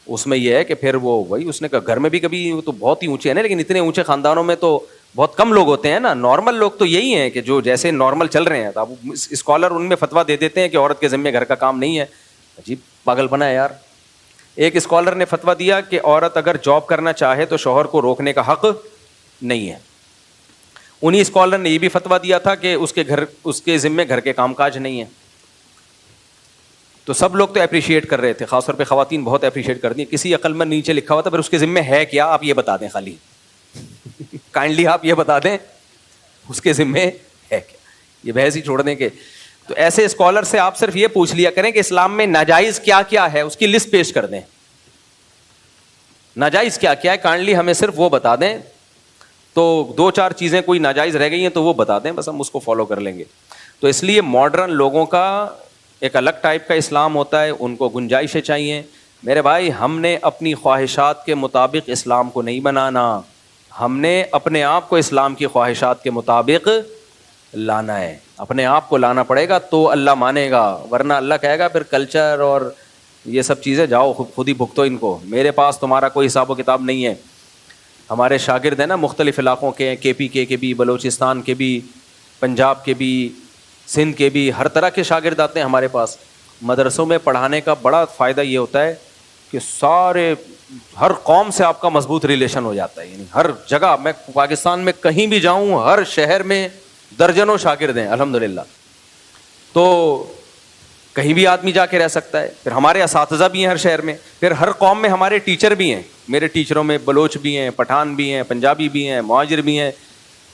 [SPEAKER 1] اس میں یہ ہے کہ پھر وہ وہی اس نے کہا گھر میں بھی کبھی وہ تو بہت ہی اونچے ہیں نا, لیکن اتنے اونچے خاندانوں میں تو بہت کم لوگ ہوتے ہیں نا. نارمل لوگ تو یہی ہیں کہ جو جیسے نارمل چل رہے ہیں. اب اسکالر ان میں فتویٰ دے دیتے ہیں کہ عورت کے ذمہ گھر کا کام نہیں ہے. عجیب پاگل بنا ہے یار. ایک اسکالر نے فتویٰ دیا کہ عورت اگر جاب کرنا چاہے تو شوہر کو روکنے کا حق نہیں ہے. انہی اسکالر نے یہ بھی فتویٰ دیا تھا کہ اس کے ذمہ گھر کے کام کاج نہیں ہے. تو سب لوگ تو اپریشیٹ کر رہے تھے, خاص طور پہ خواتین بہت اپریشیٹ کرتی ہیں. کسی عقل مند نیچے لکھا ہوا تھا پھر اس کے ذمہ ہے کیا, آپ یہ بتا دیں خالی کائنڈلی آپ یہ بتا دیں اس کے ذمہ ہے کیا, یہ بحث ہی چھوڑ دیں. کہ تو ایسے اسکالر سے آپ صرف یہ پوچھ لیا کریں کہ اسلام میں ناجائز کیا کیا ہے, اس کی لسٹ پیش کر دیں. ناجائز کیا کیا ہے کائنڈلی ہمیں صرف وہ بتا دیں. تو 2-4 چیزیں کوئی ناجائز رہ گئی ہیں تو وہ بتا دیں, بس ہم اس کو فالو کر لیں گے. تو اس لیے ماڈرن لوگوں کا ایک الگ ٹائپ کا اسلام ہوتا ہے, ان کو گنجائشیں چاہیے. میرے بھائی, ہم نے اپنی خواہشات کے مطابق اسلام کو نہیں بنانا, ہم نے اپنے آپ کو اسلام کی خواہشات کے مطابق لانا ہے. اپنے آپ کو لانا پڑے گا تو اللہ مانے گا, ورنہ اللہ کہے گا پھر کلچر اور یہ سب چیزیں جاؤ خود ہی بھگتو ان کو, میرے پاس تمہارا کوئی حساب و کتاب نہیں ہے. ہمارے شاگرد ہیں نا مختلف علاقوں کے, KPK کے بھی, بلوچستان کے بھی, پنجاب کے بھی, سندھ کے بھی, ہر طرح کے شاگرد آتے ہیں ہمارے پاس. مدرسوں میں پڑھانے کا بڑا فائدہ یہ ہوتا ہے کہ ہر قوم سے آپ کا مضبوط ریلیشن ہو جاتا ہے. یعنی ہر جگہ, میں پاکستان میں کہیں بھی جاؤں, ہر شہر میں درجنوں شاگرد ہیں الحمدللہ. تو کہیں بھی آدمی جا کے رہ سکتا ہے. پھر ہمارے اساتذہ بھی ہیں ہر شہر میں, پھر ہر قوم میں ہمارے ٹیچر بھی ہیں. میرے ٹیچروں میں بلوچ بھی ہیں, پٹھان بھی ہیں, پنجابی بھی ہیں, مہاجر بھی ہیں.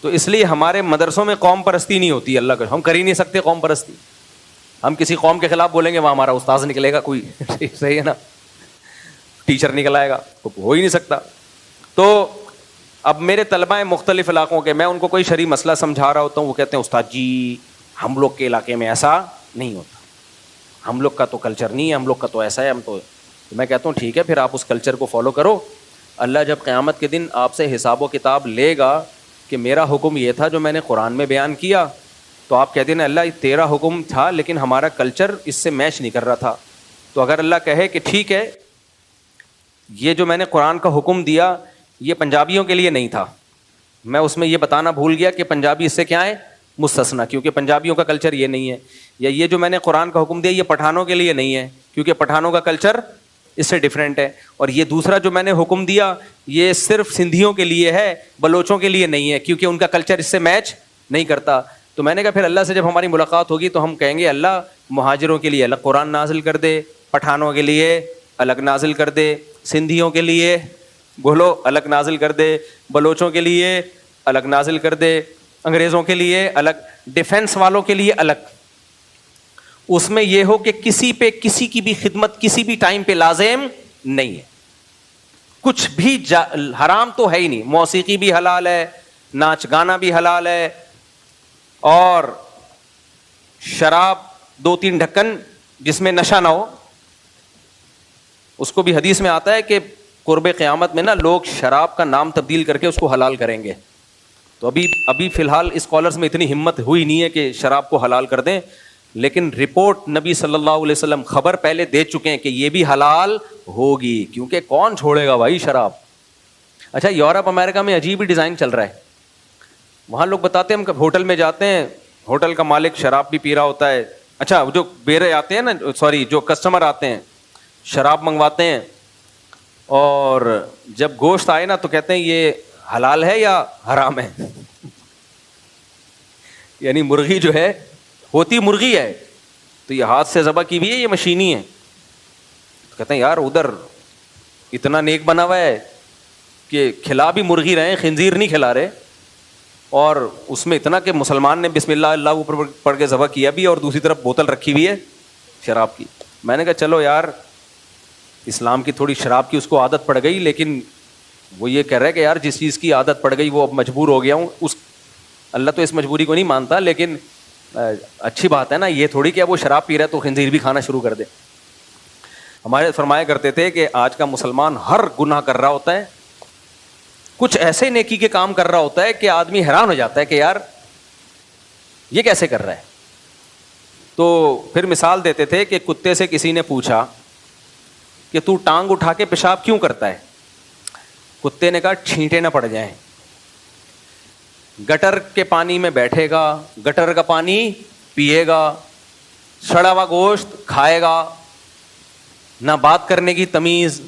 [SPEAKER 1] تو اس لیے ہمارے مدرسوں میں قوم پرستی نہیں ہوتی. اللہ کا, ہم کر ہی نہیں سکتے قوم پرستی. ہم کسی قوم کے خلاف بولیں گے وہاں ہمارا استاذ نکلے گا کوئی صحیح ہے نا, ٹیچر نکل آئے گا, ہو ہی نہیں سکتا. تو اب میرے طلبہ ہیں مختلف علاقوں کے, میں ان کو کوئی شرعی مسئلہ سمجھا رہا ہوتا ہوں, وہ کہتے ہیں استاد جی ہم لوگ کے علاقے میں ایسا نہیں ہوتا, ہم لوگ کا تو کلچر نہیں ہے, ہم لوگ کا تو ایسا ہے. ہم تو میں کہتا ہوں ٹھیک ہے, پھر آپ اس کلچر کو فالو کرو. اللہ جب قیامت کے دن آپ سے حساب و کتاب لے گا کہ میرا حکم یہ تھا جو میں نے قرآن میں بیان کیا, تو آپ کہتے ہیں اللہ تیرا حکم تھا لیکن ہمارا کلچر اس سے میچ نہیں کر رہا تھا. تو اگر اللہ کہے کہ ٹھیک ہے یہ جو میں نے قرآن کا حکم دیا یہ پنجابیوں کے لیے نہیں تھا, میں اس میں یہ بتانا بھول گیا کہ پنجابی اس سے کیا ہے مستثنا, کیونکہ پنجابیوں کا کلچر یہ نہیں ہے. یا یہ جو میں نے قرآن کا حکم دیا یہ پٹھانوں کے لیے نہیں ہے کیونکہ پٹھانوں کا کلچر اس سے ڈفرینٹ ہے. اور یہ دوسرا جو میں نے حکم دیا یہ صرف سندھیوں کے لیے ہے, بلوچوں کے لیے نہیں ہے کیونکہ ان کا کلچر اس سے میچ نہیں کرتا. تو میں نے کہا پھر اللہ سے جب ہماری ملاقات ہوگی تو ہم کہیں گے اللہ مہاجروں کے لیے الگ قرآن نازل کر دے, پٹھانوں کے لیے الگ نازل کر دے, سندھیوں کے لیے بولو الگ نازل کر دے, بلوچوں کے لیے الگ نازل کر دے, انگریزوں کے لیے الگ, ڈیفنس والوں کے لیے الگ. اس میں یہ ہو کہ کسی پہ کسی کی بھی خدمت کسی بھی ٹائم پہ لازم نہیں ہے, کچھ بھی حرام تو ہے ہی نہیں. موسیقی بھی حلال ہے, ناچ گانا بھی حلال ہے, اور شراب 2-3 ڈھکن جس میں نشہ نہ ہو, اس کو بھی حدیث میں آتا ہے کہ قرب قیامت میں نا لوگ شراب کا نام تبدیل کر کے اس کو حلال کریں گے. تو ابھی فی الحال اسکالرز میں اتنی ہمت ہوئی نہیں ہے کہ شراب کو حلال کر دیں, لیکن رپورٹ نبی صلی اللہ علیہ وسلم خبر پہلے دے چکے ہیں کہ یہ بھی حلال ہوگی, کیونکہ کون چھوڑے گا بھائی شراب. اچھا یورپ امریکہ میں عجیب ہی ڈیزائن چل رہا ہے, وہاں لوگ بتاتے ہیں ہم ہوٹل میں جاتے ہیں, ہوٹل کا مالک شراب بھی پی رہا ہوتا ہے. اچھا جو بیرے آتے ہیں نا, سوری جو کسٹمر آتے ہیں شراب منگواتے ہیں, اور جب گوشت آئے نا تو کہتے ہیں یہ حلال ہے یا حرام ہے. یعنی مرغی جو ہے ہوتی مرغی ہے تو یہ ہاتھ سے ذبح کی بھی ہے یہ مشینی ہے. تو کہتے ہیں یار ادھر اتنا نیک بنا ہوا ہے کہ کھلا بھی مرغی رہے ہیں, خنزیر نہیں کھلا رہے, اور اس میں اتنا کہ مسلمان نے بسم اللہ اللہ اوپر پڑھ کے ذبح کیا بھی, اور دوسری طرف بوتل رکھی ہوئی ہے شراب کی. میں نے کہا چلو یار اسلام کی تھوڑی شراب کی اس کو عادت پڑ گئی, لیکن وہ یہ کہہ رہا ہے کہ یار جس چیز کی عادت پڑ گئی وہ اب مجبور ہو گیا ہوں. اللہ تو اس مجبوری کو نہیں مانتا, لیکن اچھی بات ہے نا, یہ تھوڑی کہ اب وہ شراب پی رہا ہے تو خنزیر بھی کھانا شروع کر دے. ہمارے فرمایا کرتے تھے کہ آج کا مسلمان ہر گناہ کر رہا ہوتا ہے, کچھ ایسے نیکی کے کام کر رہا ہوتا ہے کہ آدمی حیران ہو جاتا ہے کہ یار یہ کیسے کر رہا ہے؟ تو پھر مثال دیتے تھے کہ کتے سے کسی نے پوچھا کہ تو ٹانگ اٹھا کے پیشاب کیوں کرتا ہے؟ کتے نے کہا چھینٹے نہ پڑ جائیں. گٹر کے پانی میں بیٹھے گا, گٹر کا پانی پیے گا, سڑا ہوا گوشت کھائے گا, نہ بات کرنے کی تمیز,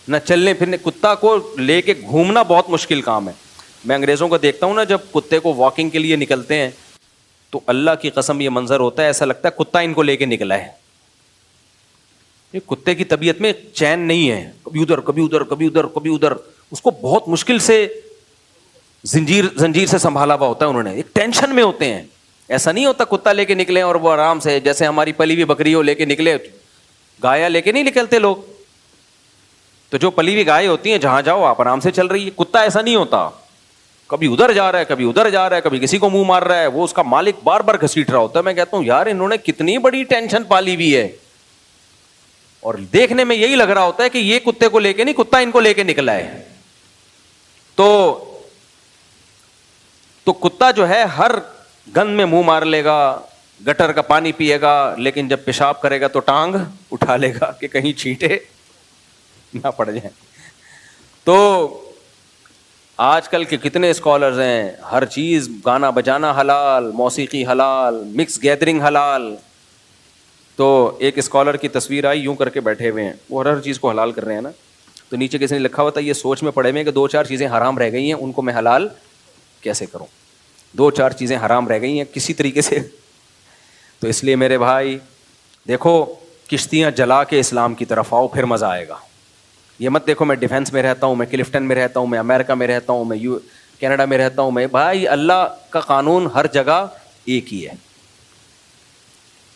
[SPEAKER 1] نہ چلنے پھرنے. کتا کو لے کے گھومنا بہت مشکل کام ہے. میں انگریزوں کو دیکھتا ہوں نا, جب کتے کو واکنگ کے لیے نکلتے ہیں تو اللہ کی قسم یہ منظر ہوتا ہے, ایسا لگتا ہے کتا ان کو لے کے نکلا ہے. یہ کتے کی طبیعت میں چین نہیں ہے, کبھی ادھر کبھی ادھر کبھی ادھر کبھی ادھر. اس کو بہت مشکل سے زنجیر سے سنبھالا ہوا ہوتا ہے انہوں نے, ایک ٹینشن میں ہوتے ہیں. ایسا نہیں ہوتا کتا لے کے نکلے اور وہ آرام سے, جیسے ہماری پلی ہوئی بکری ہو لے کے نکلے. گایا لے کے نہیں نکلتے لوگ, تو جو پلی ہوئی گائے ہوتی ہیں جہاں جاؤ آپ آرام سے چل رہی ہے. کتا ایسا نہیں ہوتا, کبھی ادھر جا رہا ہے کبھی ادھر جا رہا ہے, کبھی کسی کو منہ مار رہا ہے, وہ اس کا مالک بار بار گھسیٹ رہا ہوتا ہے. میں کہتا ہوں یار انہوں نے کتنی بڑی ٹینشن پالی ہوئی ہے, اور دیکھنے میں یہی لگ رہا ہوتا ہے کہ یہ کتے کو لے کے نہیں, کتا ان کو لے کے نکلا ہے. تو کتا جو ہے ہر گند میں منہ مار لے گا, گٹر کا پانی پیے گا, لیکن جب پیشاب کرے گا تو ٹانگ اٹھا لے گا کہ کہیں چھینٹے نہ پڑ جائیں. تو آج کل کے کتنے اسکالرز ہیں, ہر چیز گانا بجانا حلال, موسیقی حلال, مکس گیدرنگ حلال. تو ایک اسکالر کی تصویر آئی, یوں کر کے بیٹھے ہوئے ہیں, وہ ہر چیز کو حلال کر رہے ہیں نا. تو نیچے کسی نے لکھا ہوا تھا یہ سوچ میں پڑے ہوئے کہ 2-4 چیزیں حرام رہ گئی ہیں, ان کو میں حلال کیسے کروں. 2-4 چیزیں حرام رہ گئی ہیں کسی طریقے سے. تو اس لیے میرے بھائی دیکھو, کشتیاں جلا کے اسلام کی طرف آؤ, پھر مزہ آئے گا. یہ مت دیکھو میں ڈیفینس میں رہتا ہوں, میں کلفٹن میں رہتا ہوں, میں امریکہ میں رہتا ہوں, میں کینیڈا میں رہتا ہوں. میں بھائی اللہ کا قانون ہر جگہ ایک ہی ہے.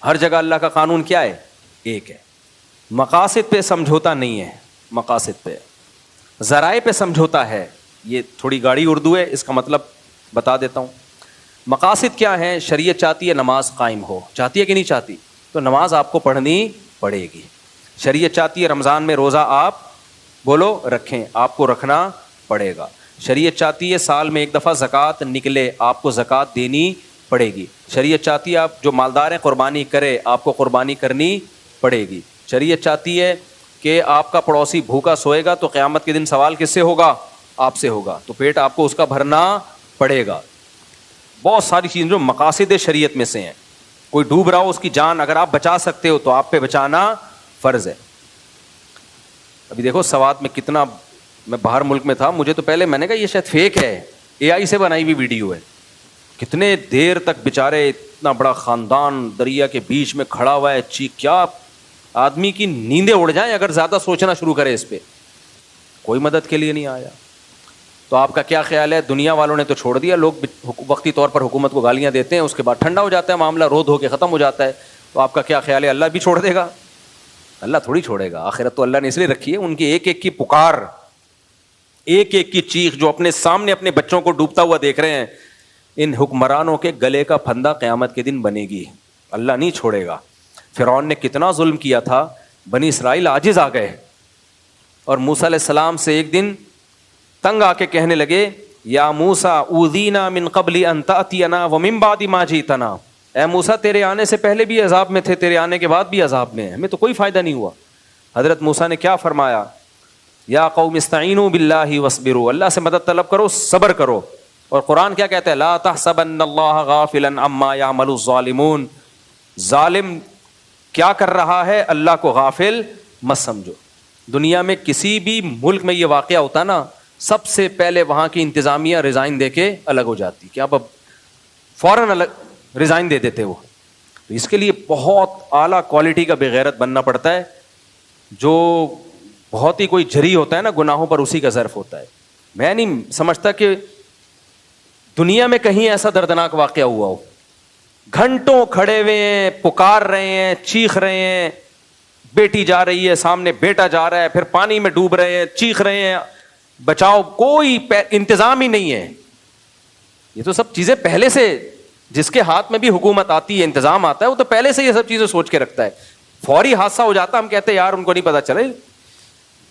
[SPEAKER 1] ہر جگہ اللہ کا قانون کیا ہے؟ ایک ہے. مقاصد پہ سمجھوتا نہیں ہے, مقاصد پہ, ذرائع پہ سمجھوتا ہے. یہ تھوڑی گاڑی اردو ہے, اس کا مطلب بتا دیتا ہوں. مقاصد کیا ہے؟ شریعت چاہتی ہے نماز قائم ہو, چاہتی ہے کہ نہیں چاہتی؟ تو نماز آپ کو پڑھنی پڑے گی. شریعت چاہتی ہے رمضان میں روزہ آپ بولو رکھیں, آپ کو رکھنا پڑے گا. شریعت چاہتی ہے سال میں ایک دفعہ زکوٰۃ نکلے, آپ کو زکوٰۃ دینی پڑے گی. شریعت چاہتی ہے آپ جو مالدار ہیں قربانی کرے, آپ کو قربانی کرنی پڑے گی. شریعت چاہتی ہے کہ آپ کا پڑوسی بھوکا سوئے گا تو قیامت کے دن سوال کس سے ہوگا؟ آپ سے ہوگا, تو پیٹ آپ کو اس کا بھرنا پڑے گا. بہت ساری چیزیں جو مقاصد شریعت میں سے ہیں. کوئی ڈوب رہا ہو اس کی جان اگر آپ بچا سکتے ہو تو آپ پہ بچانا فرض ہے. ابھی دیکھو سوات میں کتنا, میں باہر ملک میں تھا, مجھے تو پہلے میں نے کہا یہ شاید فیک ہے, اے آئی سے بنائی ہوئی ویڈیو ہے. کتنے دیر تک بیچارے, اتنا بڑا خاندان دریا کے بیچ میں کھڑا ہوا ہے, کیا آدمی کی نیندیں اڑ جائیں اگر زیادہ سوچنا شروع کرے اس پہ. کوئی مدد کے لیے نہیں آیا. تو آپ کا کیا خیال ہے؟ دنیا والوں نے تو چھوڑ دیا, لوگ وقتی طور پر حکومت کو گالیاں دیتے ہیں, اس کے بعد ٹھنڈا ہو جاتا ہے معاملہ, رو دھو کے ختم ہو جاتا ہے. تو آپ کا کیا خیال ہے اللہ بھی چھوڑ دے گا؟ اللہ تھوڑی چھوڑے گا. آخرت تو اللہ نے اس لیے رکھی ہے, ان کی ایک ایک کی پکار, ایک ایک کی چیخ, جو اپنے سامنے اپنے بچوں کو ڈوبتا ہوا دیکھ رہے ہیں, ان حکمرانوں کے گلے کا پھندا قیامت کے دن بنے گی. اللہ نہیں چھوڑے گا. فرعون نے کتنا ظلم کیا تھا, بنی اسرائیل عاجز آ گئے, اور موسیٰ علیہ السلام سے ایک دن تنگ آ کے کہنے لگے یا موسیٰ اوذینا من قبل ان تأتینا ومن بعد ما جئتنا, اے موسیٰ تیرے آنے سے پہلے بھی عذاب میں تھے, تیرے آنے کے بعد بھی عذاب میں ہیں, ہمیں تو کوئی فائدہ نہیں ہوا. حضرت موسیٰ نے کیا فرمایا؟ یا قوم استعینوا باللہ واصبروا, اللہ سے مدد طلب کرو, صبر کرو. اور قرآن کیا کہتا ہے؟ لا تحسبن اللہ غافلا عما یعمل الظالمون, ظالم کیا کر رہا ہے اللہ کو غافل مت سمجھو. دنیا میں کسی بھی ملک میں یہ واقعہ ہوتا نا, سب سے پہلے وہاں کی انتظامیہ ریزائن دے کے الگ ہو جاتی, کہ اب فوراً الگ ریزائن دے دیتے وہ. تو اس کے لیے بہت اعلیٰ کوالٹی کا بغیرت بننا پڑتا ہے, جو بہت ہی کوئی جری ہوتا ہے نا گناہوں پر, اسی کا ظرف ہوتا ہے. میں نہیں سمجھتا کہ دنیا میں کہیں ایسا دردناک واقعہ ہوا ہو. گھنٹوں کھڑے ہوئے ہیں, پکار رہے ہیں, چیخ رہے ہیں, بیٹی جا رہی ہے سامنے, بیٹا جا رہا ہے, پھر پانی میں ڈوب رہے ہیں, چیخ رہے ہیں بچاؤ, کوئی انتظام ہی نہیں ہے. یہ تو سب چیزیں پہلے سے, جس کے ہاتھ میں بھی حکومت آتی ہے, انتظام آتا ہے, وہ تو پہلے سے یہ سب چیزیں سوچ کے رکھتا ہے. فوری حادثہ ہو جاتا, ہم کہتے ہیں یار ان کو نہیں پتا چلے,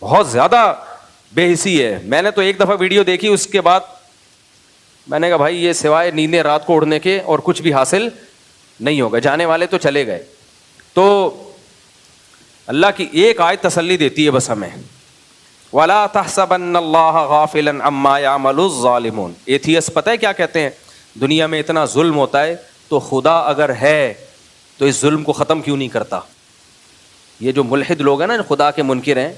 [SPEAKER 1] بہت زیادہ بے حسی ہے. میں نے تو ایک دفعہ ویڈیو دیکھی, اس کے بعد میں نے کہا بھائی یہ سوائے نیندیں رات کو اڑنے کے اور کچھ بھی حاصل نہیں ہوگا, جانے والے تو چلے گئے. تو اللہ کی ایک آیت تسلی دیتی ہے بس ہمیں, وَلَا تَحْسَبَنَّ اللَّهَ غَافِلًا عَمَّا يَعْمَلُ الظَّالِمُونَ. ایتھیس پتہ ہے کیا کہتے ہیں, دنیا میں اتنا ظلم ہوتا ہے تو خدا اگر ہے تو اس ظلم کو ختم کیوں نہیں کرتا. یہ جو ملحد لوگ ہیں نا, خدا کے منکر ہیں,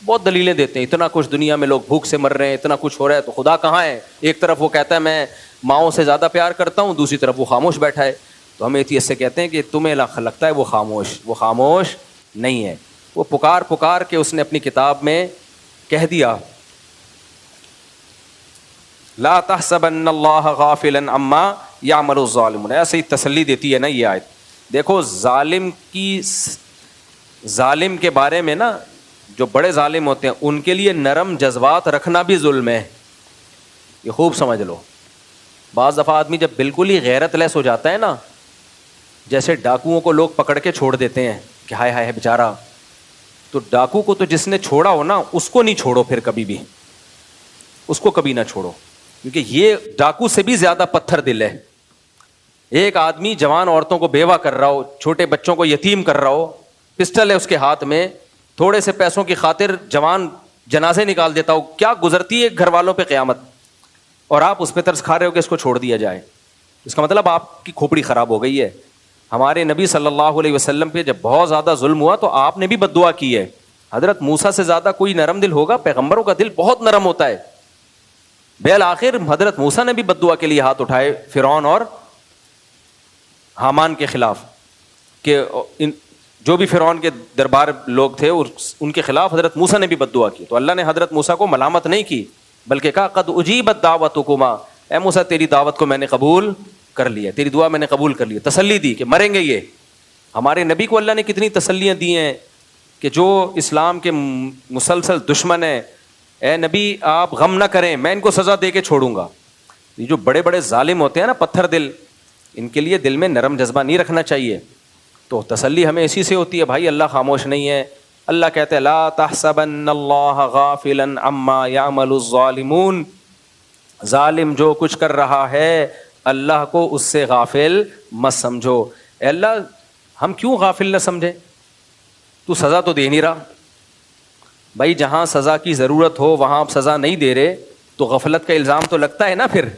[SPEAKER 1] بہت دلیلیں دیتے ہیں, اتنا کچھ دنیا میں لوگ بھوک سے مر رہے ہیں, اتنا کچھ ہو رہا ہے, تو خدا کہاں ہے. ایک طرف وہ کہتا ہے میں ماؤں سے زیادہ پیار کرتا ہوں, دوسری طرف وہ خاموش بیٹھا ہے. تو ہم ایتھیس سے کہتے ہیں کہ تمہیں لگتا ہے وہ خاموش نہیں ہے. وہ پکار کے اس نے اپنی کتاب میں کہہ دیا, لا تحسبن اللہ غافلا عما یعمل الظالمون. ایسے ہی تسلی دیتی ہے نا یہ آیت. دیکھو ظالم کے بارے میں نا, جو بڑے ظالم ہوتے ہیں ان کے لیے نرم جذبات رکھنا بھی ظلم ہے, یہ خوب سمجھ لو. بعض دفعہ آدمی جب بالکل ہی غیرت لیس ہو جاتا ہے نا, جیسے ڈاکوؤں کو لوگ پکڑ کے چھوڑ دیتے ہیں کہ ہائے ہائے بیچارہ, تو ڈاکو کو تو جس نے چھوڑا ہو نا اس کو نہیں چھوڑو, پھر کبھی بھی اس کو کبھی نہ چھوڑو, کیونکہ یہ ڈاکو سے بھی زیادہ پتھر دل ہے. ایک آدمی جوان عورتوں کو بیوہ کر رہا ہو, چھوٹے بچوں کو یتیم کر رہا ہو, پسٹل ہے اس کے ہاتھ میں, تھوڑے سے پیسوں کی خاطر جوان جنازے نکال دیتا ہو, کیا گزرتی ہے گھر والوں پہ قیامت, اور آپ اس پہ ترس کھا رہے ہو کہ اس کو چھوڑ دیا جائے. اس کا مطلب آپ کی کھوپڑی خراب ہو گئی ہے. ہمارے نبی صلی اللہ علیہ وسلم پہ جب بہت زیادہ ظلم ہوا تو آپ نے بھی بد دعا کی ہے. حضرت موسیٰ سے زیادہ کوئی نرم دل ہوگا؟ پیغمبروں کا دل بہت نرم ہوتا ہے. بالآخر حضرت موسیٰ نے بھی بد دعا کے لیے ہاتھ اٹھائے فرعون اور حامان کے خلاف, کہ جو بھی فرعون کے دربار لوگ تھے ان کے خلاف حضرت موسیٰ نے بھی بد دعا کی. تو اللہ نے حضرت موسیٰ کو ملامت نہیں کی, بلکہ کہا قد اجیبت دعوتکما, اے موسیٰ تیری دعوت کو میں نے قبول کر لیا, تیری دعا میں نے قبول کر لیا. تسلی دی کہ مریں گے یہ. ہمارے نبی کو اللہ نے کتنی تسلیاں دی ہیں کہ جو اسلام کے مسلسل دشمن ہیں, اے نبی آپ غم نہ کریں, میں ان کو سزا دے کے چھوڑوں گا. یہ جو بڑے بڑے ظالم ہوتے ہیں نا پتھر دل, ان کے لیے دل میں نرم جذبہ نہیں رکھنا چاہیے. تو تسلی ہمیں اسی سے ہوتی ہے بھائی, اللہ خاموش نہیں ہے. اللہ کہتے ہیں لا تحسبن اللہ غافلا عما یعمل الظالمون, ظالم جو کچھ کر رہا ہے اللہ کو اس سے غافل مت سمجھو. اے اللہ ہم کیوں غافل نہ سمجھیں, تو سزا تو دے نہیں رہا. بھائی جہاں سزا کی ضرورت ہو وہاں آپ سزا نہیں دے رہے تو غفلت کا الزام تو لگتا ہے نا. پھر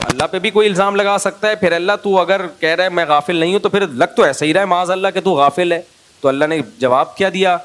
[SPEAKER 1] اللہ پہ بھی کوئی الزام لگا سکتا ہے. پھر اللہ تو اگر کہہ رہا ہے میں غافل نہیں ہوں تو پھر لگ تو ایسا ہی رہا ہے معاذ اللہ کہ تو غافل ہے. تو اللہ نے جواب کیا دیا,